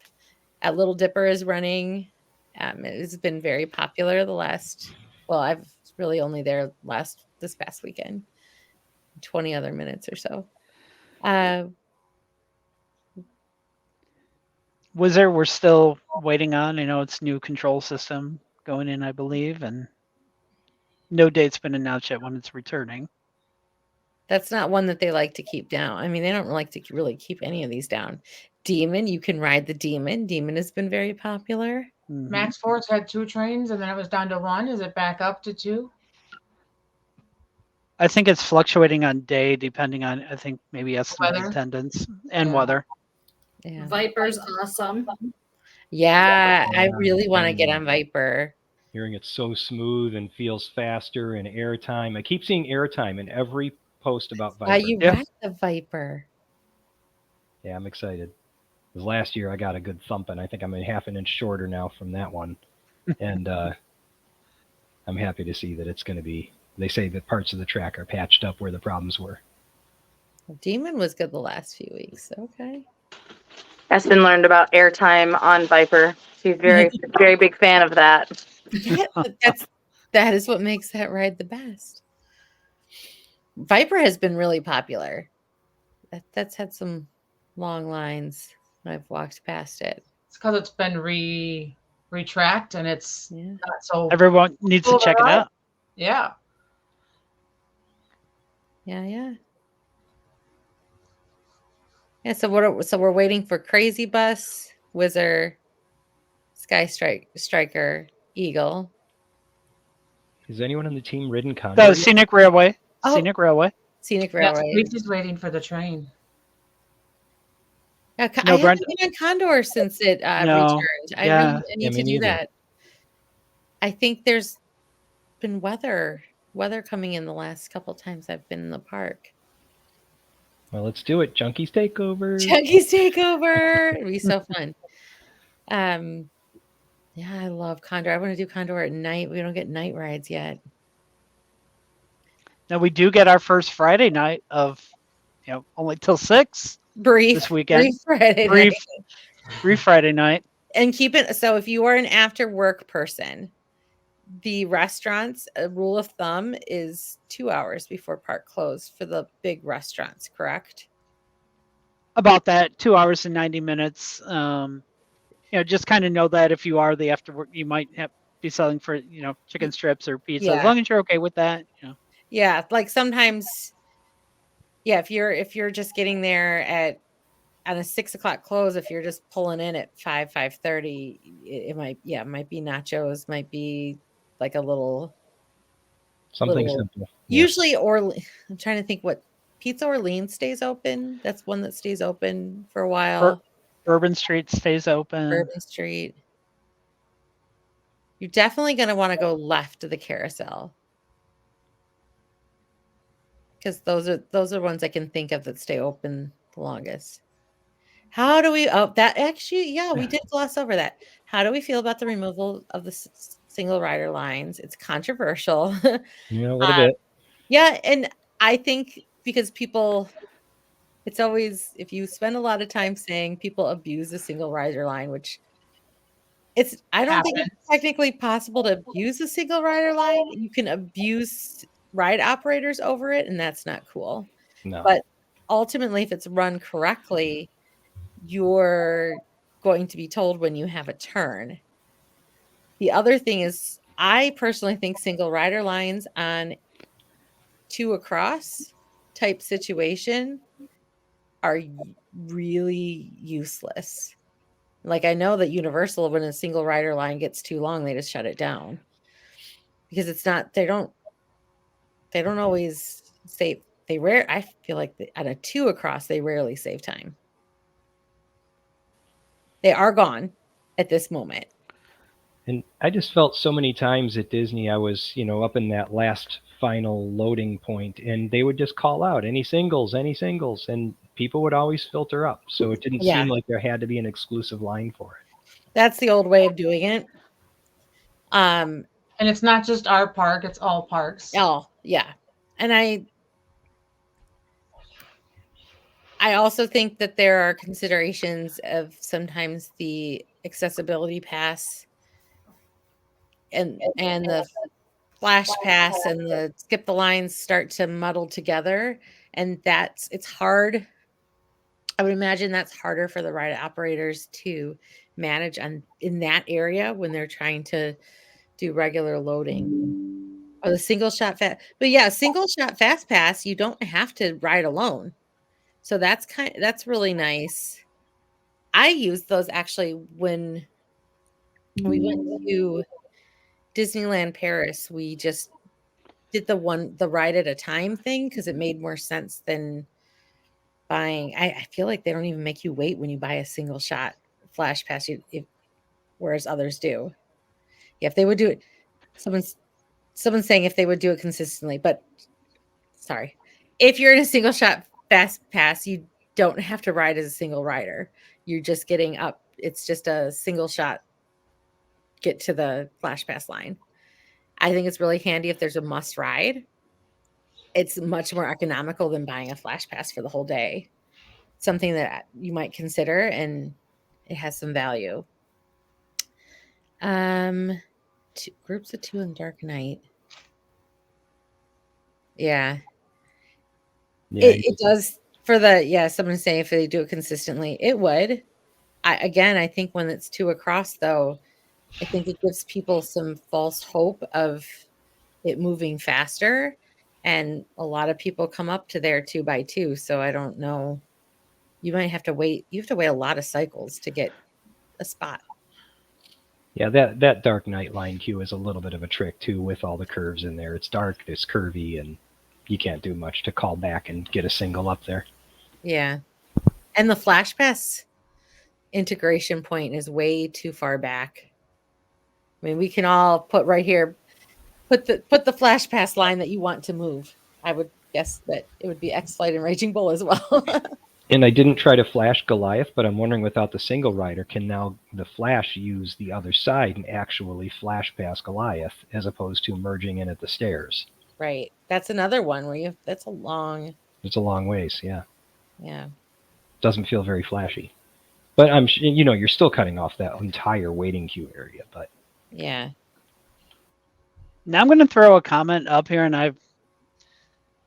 At Little Dipper is running. It has been very popular I was really only there this past weekend, 20 other minutes or so. Wizard, we're still waiting on. I know it's new control system going in, I believe, and no date's been announced yet when it's returning. That's not one that they like to keep down. I mean, they don't like to really keep any of these down. Demon, you can ride the Demon. Demon has been very popular. Max Force had 2 trains, and then it was down to 1. Is it back up to 2? I think it's fluctuating on day, depending on, I think, maybe estimated Weather. attendance and Yeah. weather. Yeah. Viper's awesome. Yeah, I Yeah, really want to get mm. on Viper. Hearing it's so smooth and feels faster and airtime. I keep seeing airtime in every post about Viper. You Yeah. ride the Viper. Yeah, I'm excited. Because last year I got a good thumping. I think I'm a half an inch shorter now from that one. And I'm happy to see that it's going to be, they say that parts of the track are patched up where the problems were. Demon was good the last few weeks. Okay. Espen learned about airtime on Viper. She's very, very big fan of that. Yeah, that is what makes that ride the best. Viper has been really popular. That's had some long lines when I've walked past it. It's because it's been retracked, and it's Yeah. not so. Everyone needs to check it out. Yeah. Yeah. Yeah, so we're waiting for Crazy Bus, Whizzer, Striker, Eagle. Has anyone on the team ridden Condor The yet? Scenic Railway. Oh. Scenic Railway. Scenic Yes, Railway. Lisa's waiting for the train. Yeah, No, I haven't Brent- been on Condor since it No. returned. I Yeah. really need Yeah, to me do neither. that. I think there's been weather coming in the last couple times I've been in the park. Well, let's do it. Junkies takeover. Junkies takeover. It'd be so fun. Yeah, I love Condor. I want to do Condor at night. We don't get night rides yet. Now we do get our first Friday night of, only till 6 Brief this weekend. Friday Brief, night. brief Friday night. And keep it so if you are an after work person, the restaurants, a rule of thumb is 2 hours before park close for the big restaurants, correct? About that, 2 hours and 90 minutes. Just kind of know that if you are the after work, you might be selling for, chicken strips or pizza, Yeah. as long as you're okay with that. Yeah, like sometimes, if you're just getting there at on a 6 o'clock close, if you're just pulling in at 5:30, it might be nachos, might be like a little Something simple. Usually, or I'm trying to think what Pizza Orleans stays open. That's one that stays open for a while. Bourbon Street stays open. Bourbon Street. You're definitely going to want to go left of the carousel, because those are ones I can think of that stay open the longest. How do we? Oh, that actually, yeah, we did gloss over that. How do we feel about the removal of the single rider lines? It's controversial. Yeah, a little bit. Yeah, and I think because people, it's always, if you spend a lot of time saying people abuse the single rider line, which I don't think it's technically possible to abuse a single rider line. You can abuse ride operators over it, and that's not cool. No. But ultimately, if it's run correctly, you're going to be told when you have a turn. The other thing is, I personally think single rider lines on 2 across type situation are really useless. Like, I know that Universal, when a single rider line gets too long, they just shut it down, because it's not, they don't always save. I feel like on a 2 across, they rarely save time. They are gone at this moment. And I just felt so many times at Disney, I was, up in that last final loading point, and they would just call out any singles, and people would always filter up. So it didn't seem like there had to be an exclusive line for it. That's the old way of doing it. And it's not just our park, it's all parks. Oh, yeah. And I also think that there are considerations of sometimes the accessibility pass and the flash pass and the skip the lines start to muddle together, and it's hard. I would imagine that's harder for the ride operators to manage in that area when they're trying to do regular loading. Or the single shot single shot fast pass, you don't have to ride alone. So that's really nice. I used those actually when we went to Disneyland Paris. We just did the ride at a time thing because it made more sense than buying. I feel like they don't even make you wait when you buy a single shot flash pass, whereas others do. Yeah, if they would do it, someone's saying if they would do it consistently, but sorry. If you're in a single shot fast pass, you don't have to ride as a single rider. You're just getting up. It's just a single shot get to the flash pass line. I think it's really handy if there's a must ride. It's much more economical than buying a flash pass for the whole day. Something that you might consider, and it has some value. Groups of 2 in Dark Knight. Yeah. It does for someone's saying if they do it consistently, it would. I think when it's 2 across, though, I think it gives people some false hope of it moving faster. And a lot of people come up to their 2x2. So I don't know. You might have to wait. You have to wait a lot of cycles to get a spot. Yeah, that Dark Knight line queue is a little bit of a trick, too, with all the curves in there. It's dark, it's curvy, and you can't do much to call back and get a single up there. Yeah. And the Flash Pass integration point is way too far back. I mean, we can all put right here, put the Flash Pass line that you want to move. I would guess that it would be X-Flight and Raging Bull as well. And I didn't try to flash Goliath, but I'm wondering, without the single rider, can now the Flash use the other side and actually flash past Goliath as opposed to merging in at the stairs? Right. That's another one where it's a long ways. Yeah. Yeah. Doesn't feel very flashy, but you're still cutting off that entire waiting queue area, but yeah. Now I'm going to throw a comment up here, and I'm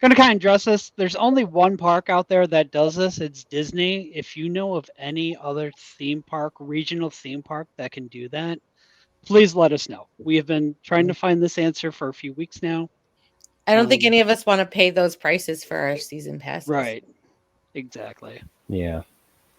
going to kind of address this. There's only one park out there that does this. It's Disney. If you know of any other regional theme park that can do that, please let us know. We have been trying to find this answer for a few weeks now. I don't think any of us want to pay those prices for our season passes. Right. Exactly. Yeah.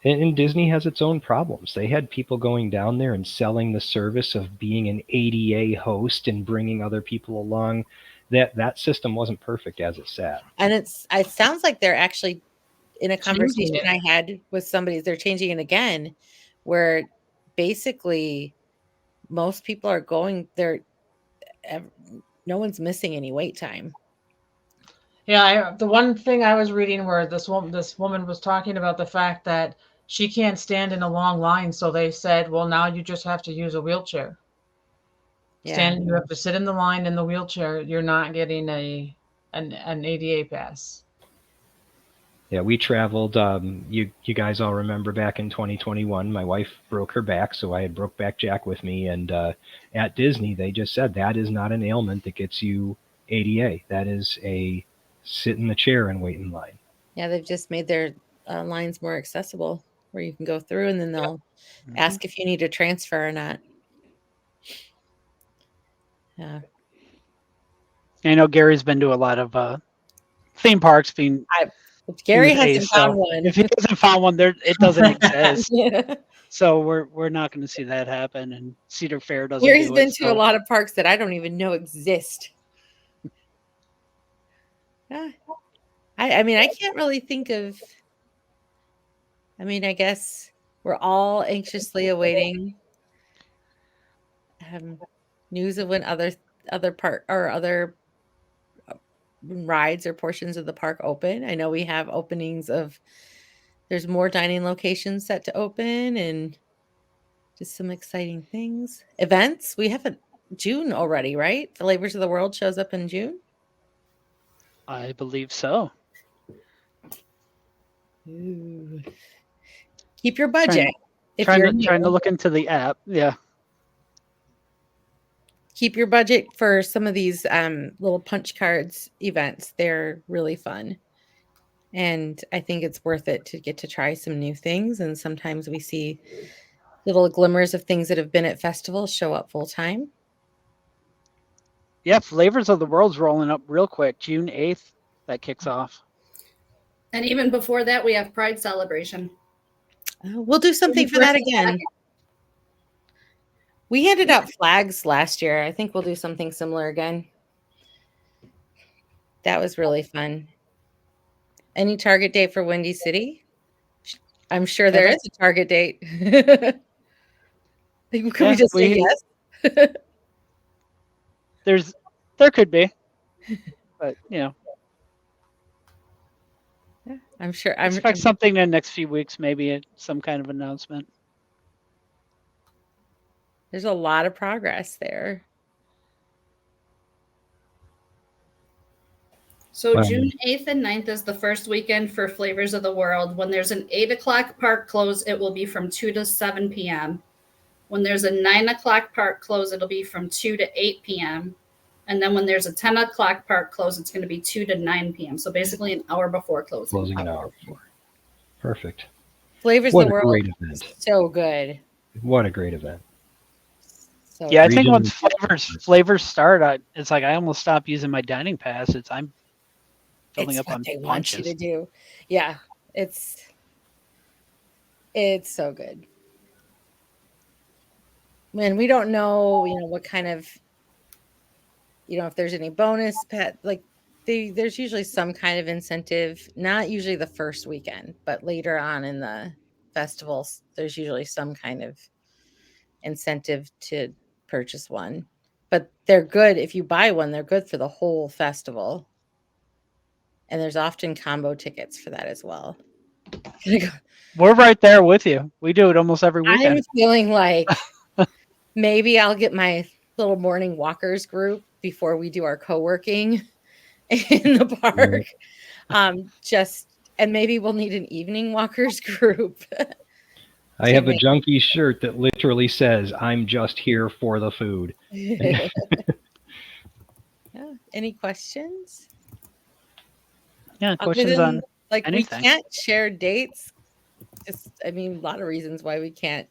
And Disney has its own problems. They had people going down there and selling the service of being an ADA host and bringing other people along. That system wasn't perfect as it sat. And it sounds like they're actually, in a conversation it. I had with somebody, they're changing it again, where basically most people are going there. No one's missing any wait time. Yeah, the one thing I was reading where this woman was talking about the fact that she can't stand in a long line, so they said, well, now you just have to use a wheelchair. Yeah. You have to sit in the line in the wheelchair. You're not getting an ADA pass. Yeah, we traveled. You guys all remember back in 2021, my wife broke her back, so I had Brokeback Jack with me. And at Disney, they just said that is not an ailment that gets you ADA. That is a sit in the chair and wait in line. Yeah, they've just made their lines more accessible, where you can go through, and then they'll ask if you need a transfer or not. Yeah. I know Gary's been to a lot of theme parks. Gary hasn't found one. If he hasn't found one, it doesn't exist. Yeah. So we're not going to see that happen. And Cedar Fair doesn't. Gary's been to a lot of parks that I don't even know exist. Yeah. I mean, I can't really think of. I mean, I guess we're all anxiously awaiting news of when other part or other rides or portions of the park open. I know we have openings of. There's more dining locations set to open, and just some exciting things. Events. We have a June already, right? Flavors of the World shows up in June. I believe so. Ooh. Keep your budget. Trying to look into the app. Yeah. Keep your budget for some of these little punch cards events. They're really fun. And I think it's worth it to get to try some new things. And sometimes we see little glimmers of things that have been at festivals show up full time. Yeah, Flavors of the World's rolling up real quick. June 8th, that kicks off. And even before that, we have Pride Celebration. We'll do something for that again. We handed out flags last year. I think we'll do something similar again. That was really fun. Any target date for Windy City? I'm sure there is a target date. Could we just say yes? There could be, but you know. Yeah, I'm sure. Expect something in the next few weeks, maybe some kind of announcement. There's a lot of progress there. So June 8th and 9th is the first weekend for Flavors of the World. When there's an 8 o'clock park close, it will be from 2 to 7 p.m. When there's a 9 o'clock park close, it'll be from 2 to 8 p.m. And then when there's a 10 o'clock park close, it's going to be 2 to 9 p.m. So basically an hour before closing. Closing an hour before. Perfect. Flavors of the World. Great event. So good. What a great event. So yeah, I think once flavors start, it's like I almost stop using my dining pass. I'm filling up on they punches. Want you to do. Yeah, it's so good. Man, we don't know, what kind of, if there's any bonus pet, there's usually some kind of incentive, not usually the first weekend, but later on in the festivals, there's usually some kind of incentive to purchase one. But they're good. If you buy one, they're good for the whole festival. And there's often combo tickets for that as well. We're right there with you. We do it almost every weekend. I'm feeling like maybe I'll get my little morning walkers group before we do our co-working in the park. And maybe we'll need an evening walkers group. I have a Junkies shirt that literally says, "I'm just here for the food." Yeah. Any questions? Yeah, questions on anything. We can't share dates. A lot of reasons why we can't.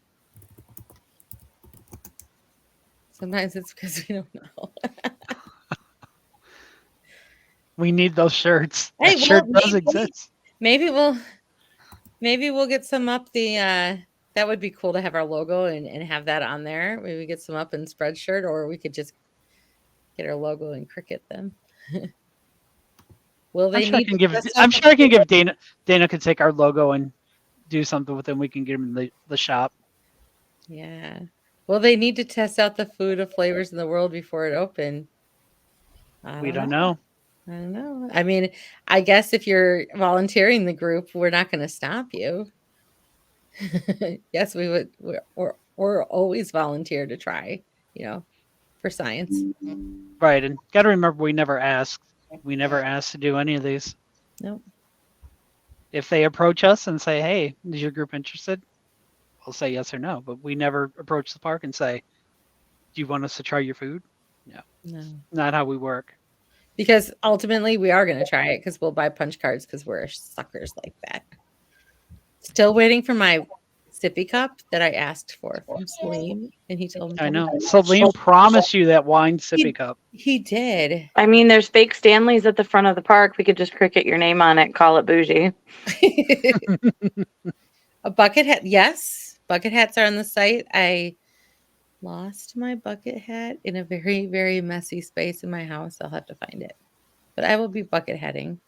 Sometimes it's because we don't know. We need those shirts. That shirt does exist. Maybe Maybe we'll get some up the that would be cool to have our logo and have that on there. Maybe we get some up in Spreadshirt, or we could just get our logo and Cricut them. Will they I'm sure I need can to give. dress I'm up sure I can give Dana. Dana could take our logo and do something with it. And we can get them in the shop. Yeah. Will they need to test out the food of flavors in the world before it opened? We don't know. I don't know. I mean, I guess if you're volunteering the group, we're not going to stop you. Yes, we would. We're always volunteer to try, for science. Right, and got to remember we never asked. We never asked to do any of these. Nope. If they approach us and say, "Hey, is your group interested?" We'll say yes or no. But we never approach the park and say, "Do you want us to try your food?" No. Not how we work. Because ultimately we are going to try it because we'll buy punch cards because we're suckers like that. Still waiting for my sippy cup that I asked for from Salim, and he told me. I know. Salim promised you that wine sippy cup. He did. I mean, there's fake Stanleys at the front of the park. We could just Cricut your name on it, call it bougie. A bucket hat. Yes. Bucket hats are on the site. I lost my bucket hat in a very, very messy space in my house. I'll have to find it. But I will be bucket hatting.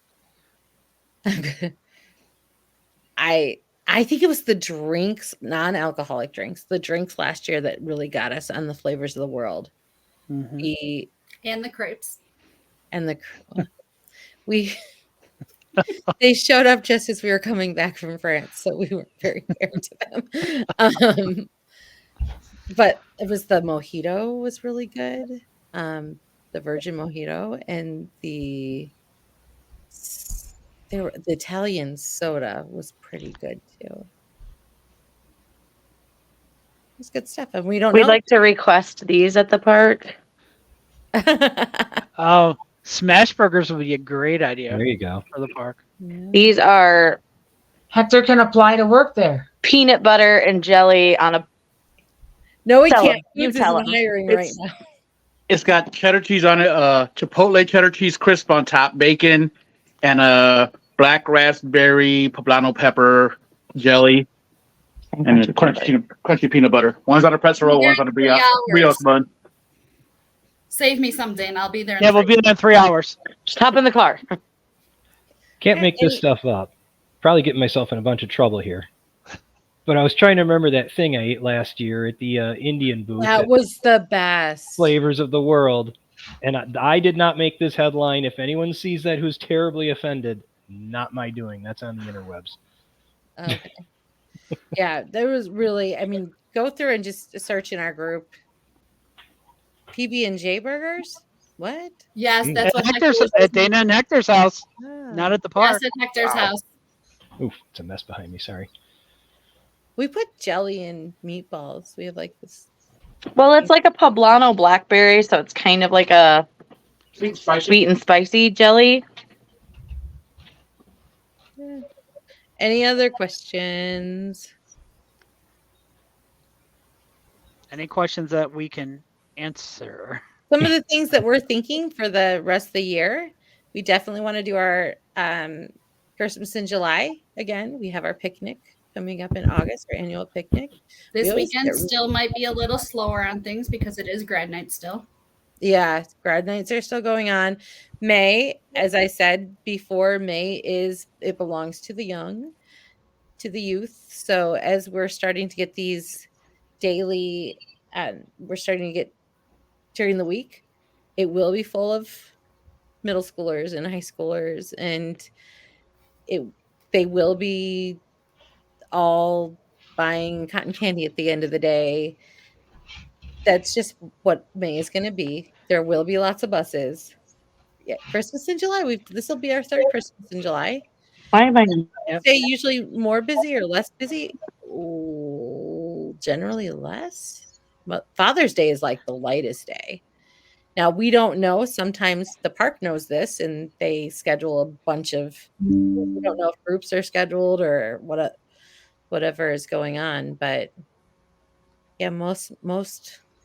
I think it was the drinks, non-alcoholic drinks, the drinks last year that really got us on the flavors of the world. Mhm. And the crepes. They showed up just as we were coming back from France, so we weren't very fair to them. But it was the mojito was really good. The virgin mojito and the Italian soda was pretty good too. It was good stuff, and we don't We'd know. like to request these at the park. Oh, smash burgers would be a great idea There you go. for the park. These are Hector can apply to work there. peanut butter and jelly on a. No, we Tell can't. him. You Foods tell isn't him. hiring right It's- now. It's got cheddar cheese on it, chipotle cheddar cheese crisp on top, bacon, and black raspberry poblano pepper jelly, and it's crunchy peanut butter. One's on a pretzel roll, one's on a brioche bun. Save me some, Dane. I'll be there. Yeah, we'll be there in 3 hours. Just hop in the car. Can't make this stuff up. Probably getting myself in a bunch of trouble here. But I was trying to remember that thing I ate last year at the Indian booth. That was the best. Flavors of the world. And I did not make this headline. If anyone sees that who's terribly offended, not my doing. That's on the interwebs. Okay. Yeah, there was really. I mean, go through and just search in our group. PB&J burgers. What? Yes, that's what Hector's, Hector at Dana and Hector's house, Ah. not at the Yes, park. at Hector's house. Oof, it's a mess behind me. Sorry. We put jelly in meatballs. We have like this. Well, it's like a poblano blackberry, so it's kind of like a sweet and spicy jelly. Yeah. Any other questions? Any questions that we can answer? Some of the things that we're thinking for the rest of the year, we definitely want to do our Christmas in July again. We have our picnic coming up in August, our annual picnic. This We always weekend get- still might be a little slower on things because it is grad night still. Yeah, grad nights are still going on. May, as I said before, it belongs to the young, to the youth. So as we're starting to get these daily, we're starting to get during the week, it will be full of middle schoolers and high schoolers, and they will be all buying cotton candy at the end of the day. That's just what May is going to be. There will be lots of buses. Yeah, Christmas in July. This will be our third Christmas in July. Why am I? Say usually more busy or less busy? Ooh, generally less. But Father's Day is like the lightest day. Now we don't know. Sometimes the park knows this, and they schedule a bunch of. We don't know if groups are scheduled or whatever is going on. But yeah, most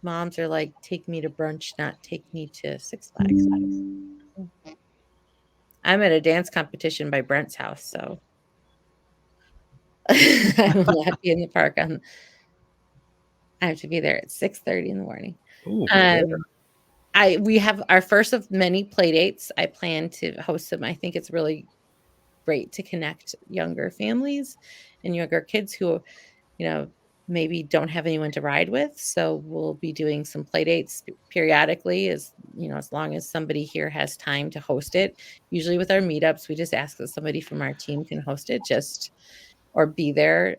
moms are like, take me to brunch, not take me to Six Flags. I'm at a dance competition by Brent's house, so I will not be in the park I have to be there at 6:30 in the morning. Ooh, We have our first of many play dates. I plan to host them. I think it's really great to connect younger families and younger kids who, maybe don't have anyone to ride with. So we'll be doing some play dates periodically as long as somebody here has time to host it. Usually with our meetups, we just ask that somebody from our team can host it or be there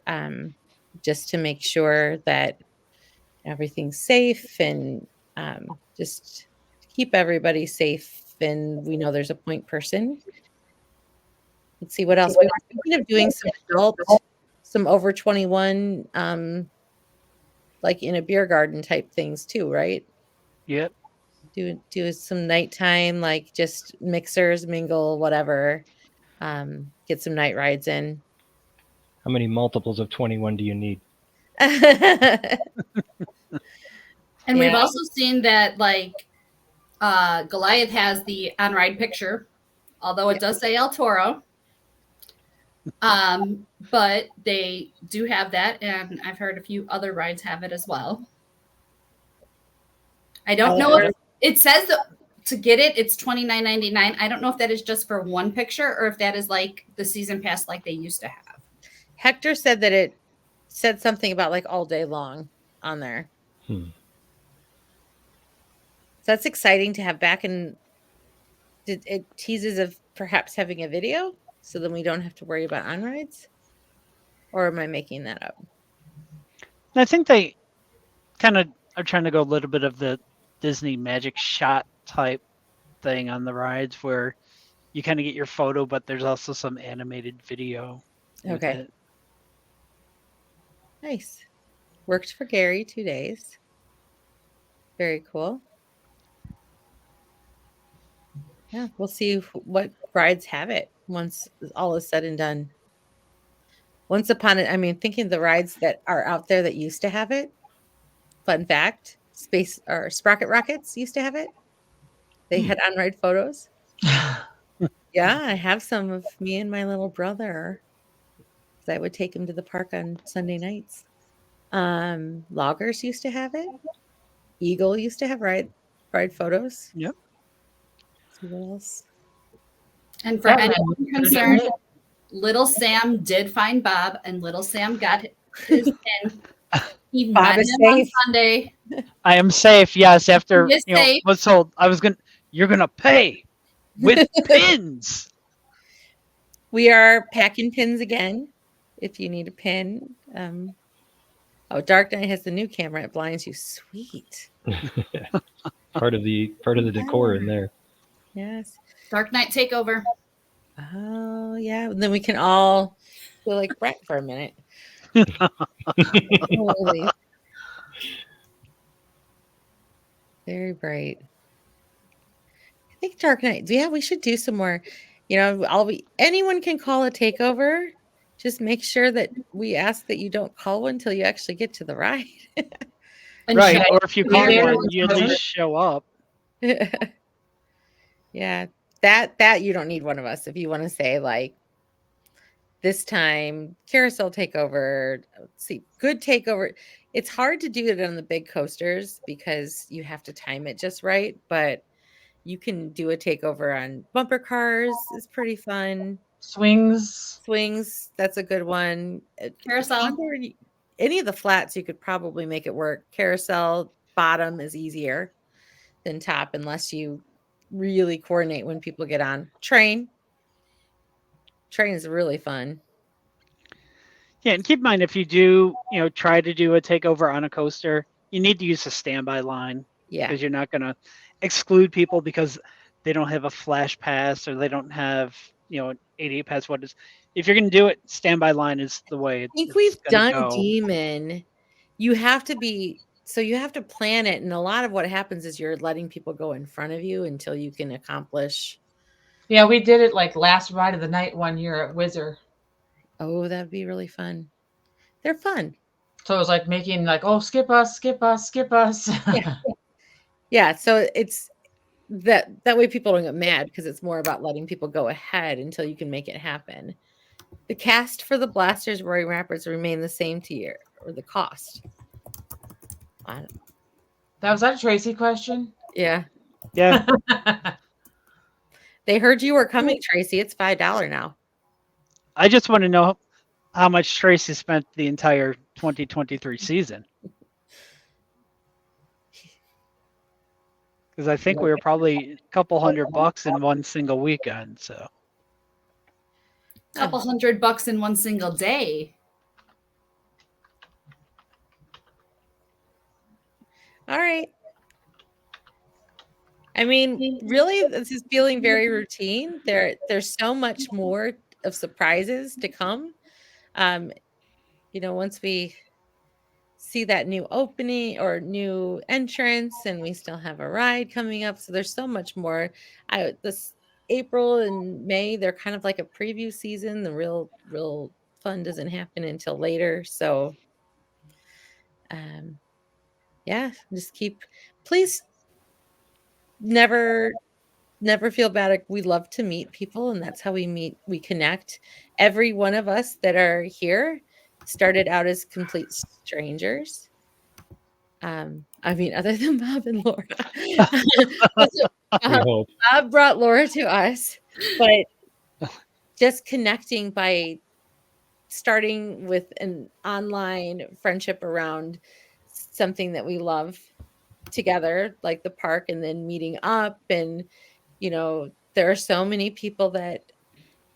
just to make sure that everything's safe and just keep everybody safe. And we know there's a point person. Let's see what else. We were thinking of doing some over 21, like in a beer garden type things too, right? Yep. Do some nighttime, like just mixers, mingle, whatever. Get some night rides in. how many multiples of 21 do you need? And we've also seen that like Goliath has the on-ride picture, although it does say El Toro. But they do have that, and I've heard a few other rides have it as well. I don't know if it says to get it, it's $29.99. I don't know if that is just for one picture or if that is like the season pass like they used to have. Hector said that it said something about like all day long on there. So that's exciting to have back, and it teases of perhaps having a video, so then we don't have to worry about on rides. Or am I making that up? I think they kind of are trying to go a little bit of the Disney magic shot type thing on the rides, where you kind of get your photo, but there's also some animated video. Okay. It. Nice. Worked for Gary 2 days. Very cool. Yeah, we'll see what rides have it once all is said and done. Once upon it, I mean, thinking the rides that are out there that used to have it. Fun fact: Space or Sprocket Rockets used to have it. They had on-ride photos. Yeah, I have some of me and my little brother. I would take him to the park on Sunday nights. Loggers used to have it. Eagle used to have ride photos. Yep. Let's see what else. And for anyone concerned, Little Sam did find Bob, and Little Sam got his pin. He Bob met is him on safe. Sunday. I am safe. Yes, after He is safe. was told you're gonna pay with pins. We are packing pins again. If you need a pin. Dark Knight has the new camera. It blinds you. Sweet. part of the decor in there. Yes. Dark Knight Takeover. Oh yeah. And then we can all feel like Brett for a minute. Holy. Very bright. I think Dark Knight. Yeah, we should do some more. Anyone can call a takeover. Just make sure that we ask that you don't call one until you actually get to the ride. Right. Or if you call there one, you at least show up. Yeah. That you don't need one of us. If you want to say like this time, carousel takeover, let's see, good takeover. It's hard to do it on the big coasters because you have to time it just right, but you can do a takeover on bumper cars. It's pretty fun. Swings, that's a good one. Carousel. Any of the flats, you could probably make it work. Carousel bottom is easier than top unless you really coordinate when people get on. Train is really fun. Yeah, and keep in mind if you do, try to do a takeover on a coaster, you need to use a standby line. Yeah. Because you're not going to exclude people because they don't have a flash pass or they don't have, an 88 pass. If you're going to do it, standby line is the way. I think we've done Demon. You have to plan it. And a lot of what happens is you're letting people go in front of you until you can accomplish. Yeah, we did it like last ride of the night one year at Whizzer. Oh, that'd be really fun. They're fun. So it was like making like, oh, skip us. Yeah. So it's that way people don't get mad because it's more about letting people go ahead until you can make it happen. The cast for the Blasters Roaring Rapids remain the same to year, or the cost. Was that a Tracy question? Yeah. Yeah. They heard you were coming, Tracy. It's $5 now. I just want to know how much Tracy spent the entire 2023 season. Because I think we were probably a couple $100 in one single weekend. So Couple $100 in one single day. All right. I mean, really, this is feeling very routine. There's so much more of surprises to come. Once we see that new opening or new entrance, and we still have a ride coming up, so there's so much more. This April and May, they're kind of like a preview season. The real fun doesn't happen until later. So, just please never feel bad. We love to meet people, and that's how we connect. Every one of us that are here started out as complete strangers. Other than Bob and Laura. Bob brought Laura to us, but just connecting by starting with an online friendship around something that we love together, like the park, and then meeting up. And there are so many people that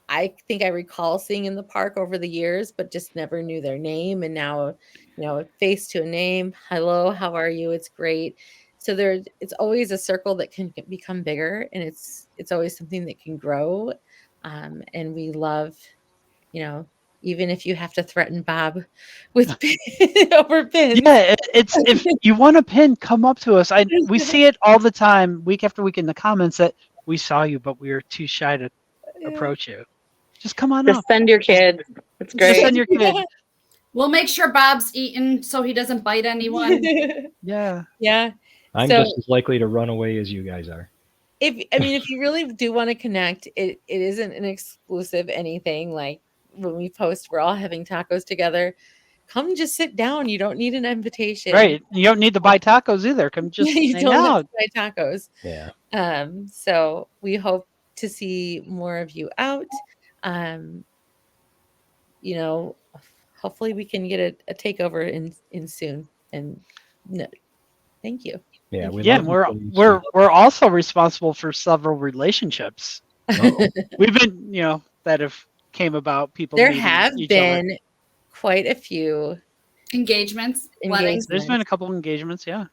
I think I recall seeing in the park over the years, but just never knew their name. And now, face to a name. Hello, how are you? It's great. So it's always a circle that can become bigger, and it's always something that can grow. And we love, even if you have to threaten Bob with over pins. Yeah, it's if you want a pin, come up to us. We see it all the time, week after week in the comments that we saw you, but we were too shy to approach you. Just come on up. Send your kids. It's great. Just send your kid. We'll make sure Bob's eaten so he doesn't bite anyone. Yeah. Yeah. I'm just as likely to run away as you guys are. If you really do want to connect, it isn't an exclusive anything. Like when we post, we're all having tacos together. Come just sit down. You don't need an invitation. Right. You don't need to buy tacos either. Come just you hang don't out. have to buy tacos. Yeah. So we hope to see more of you out. Hopefully we can get a takeover in soon. And no, thank you. Yeah, we're also responsible for several relationships. We've been, that have came about. People. There have been quite a few engagements, weddings. There's been a couple of engagements. Yeah.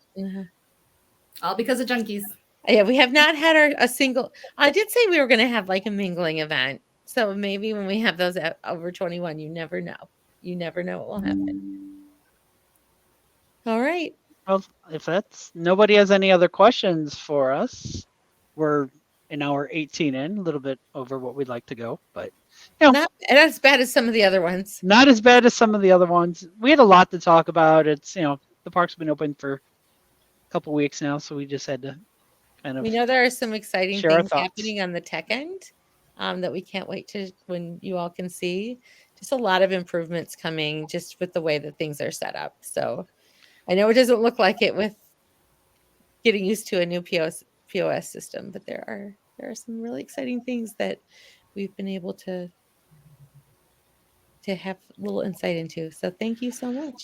All because of Junkies. Yeah, we have not had a single. I did say we were going to have like a mingling event. So maybe when we have those at over 21, you never know. You never know what will happen. All right. Well, if nobody has any other questions for us, we're an hour 18 in, a little bit over what we'd like to go, but not as bad as some of the other ones. Not as bad as some of the other ones. We had a lot to talk about. It's the park's been open for a couple weeks now, so we just had to kind of. We know there are some exciting things happening on the tech end that we can't wait to when you all can see. Just a lot of improvements coming just with the way that things are set up. So I know it doesn't look like it with getting used to a new POS system, but there are some really exciting things that we've been able to have a little insight into. So thank you so much.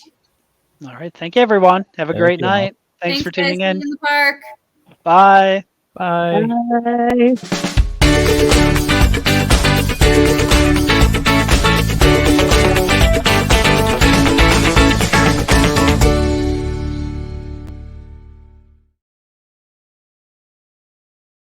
All right. Thank you, everyone. Have a great night. Thanks for tuning in. In the park. Bye. Bye. Bye.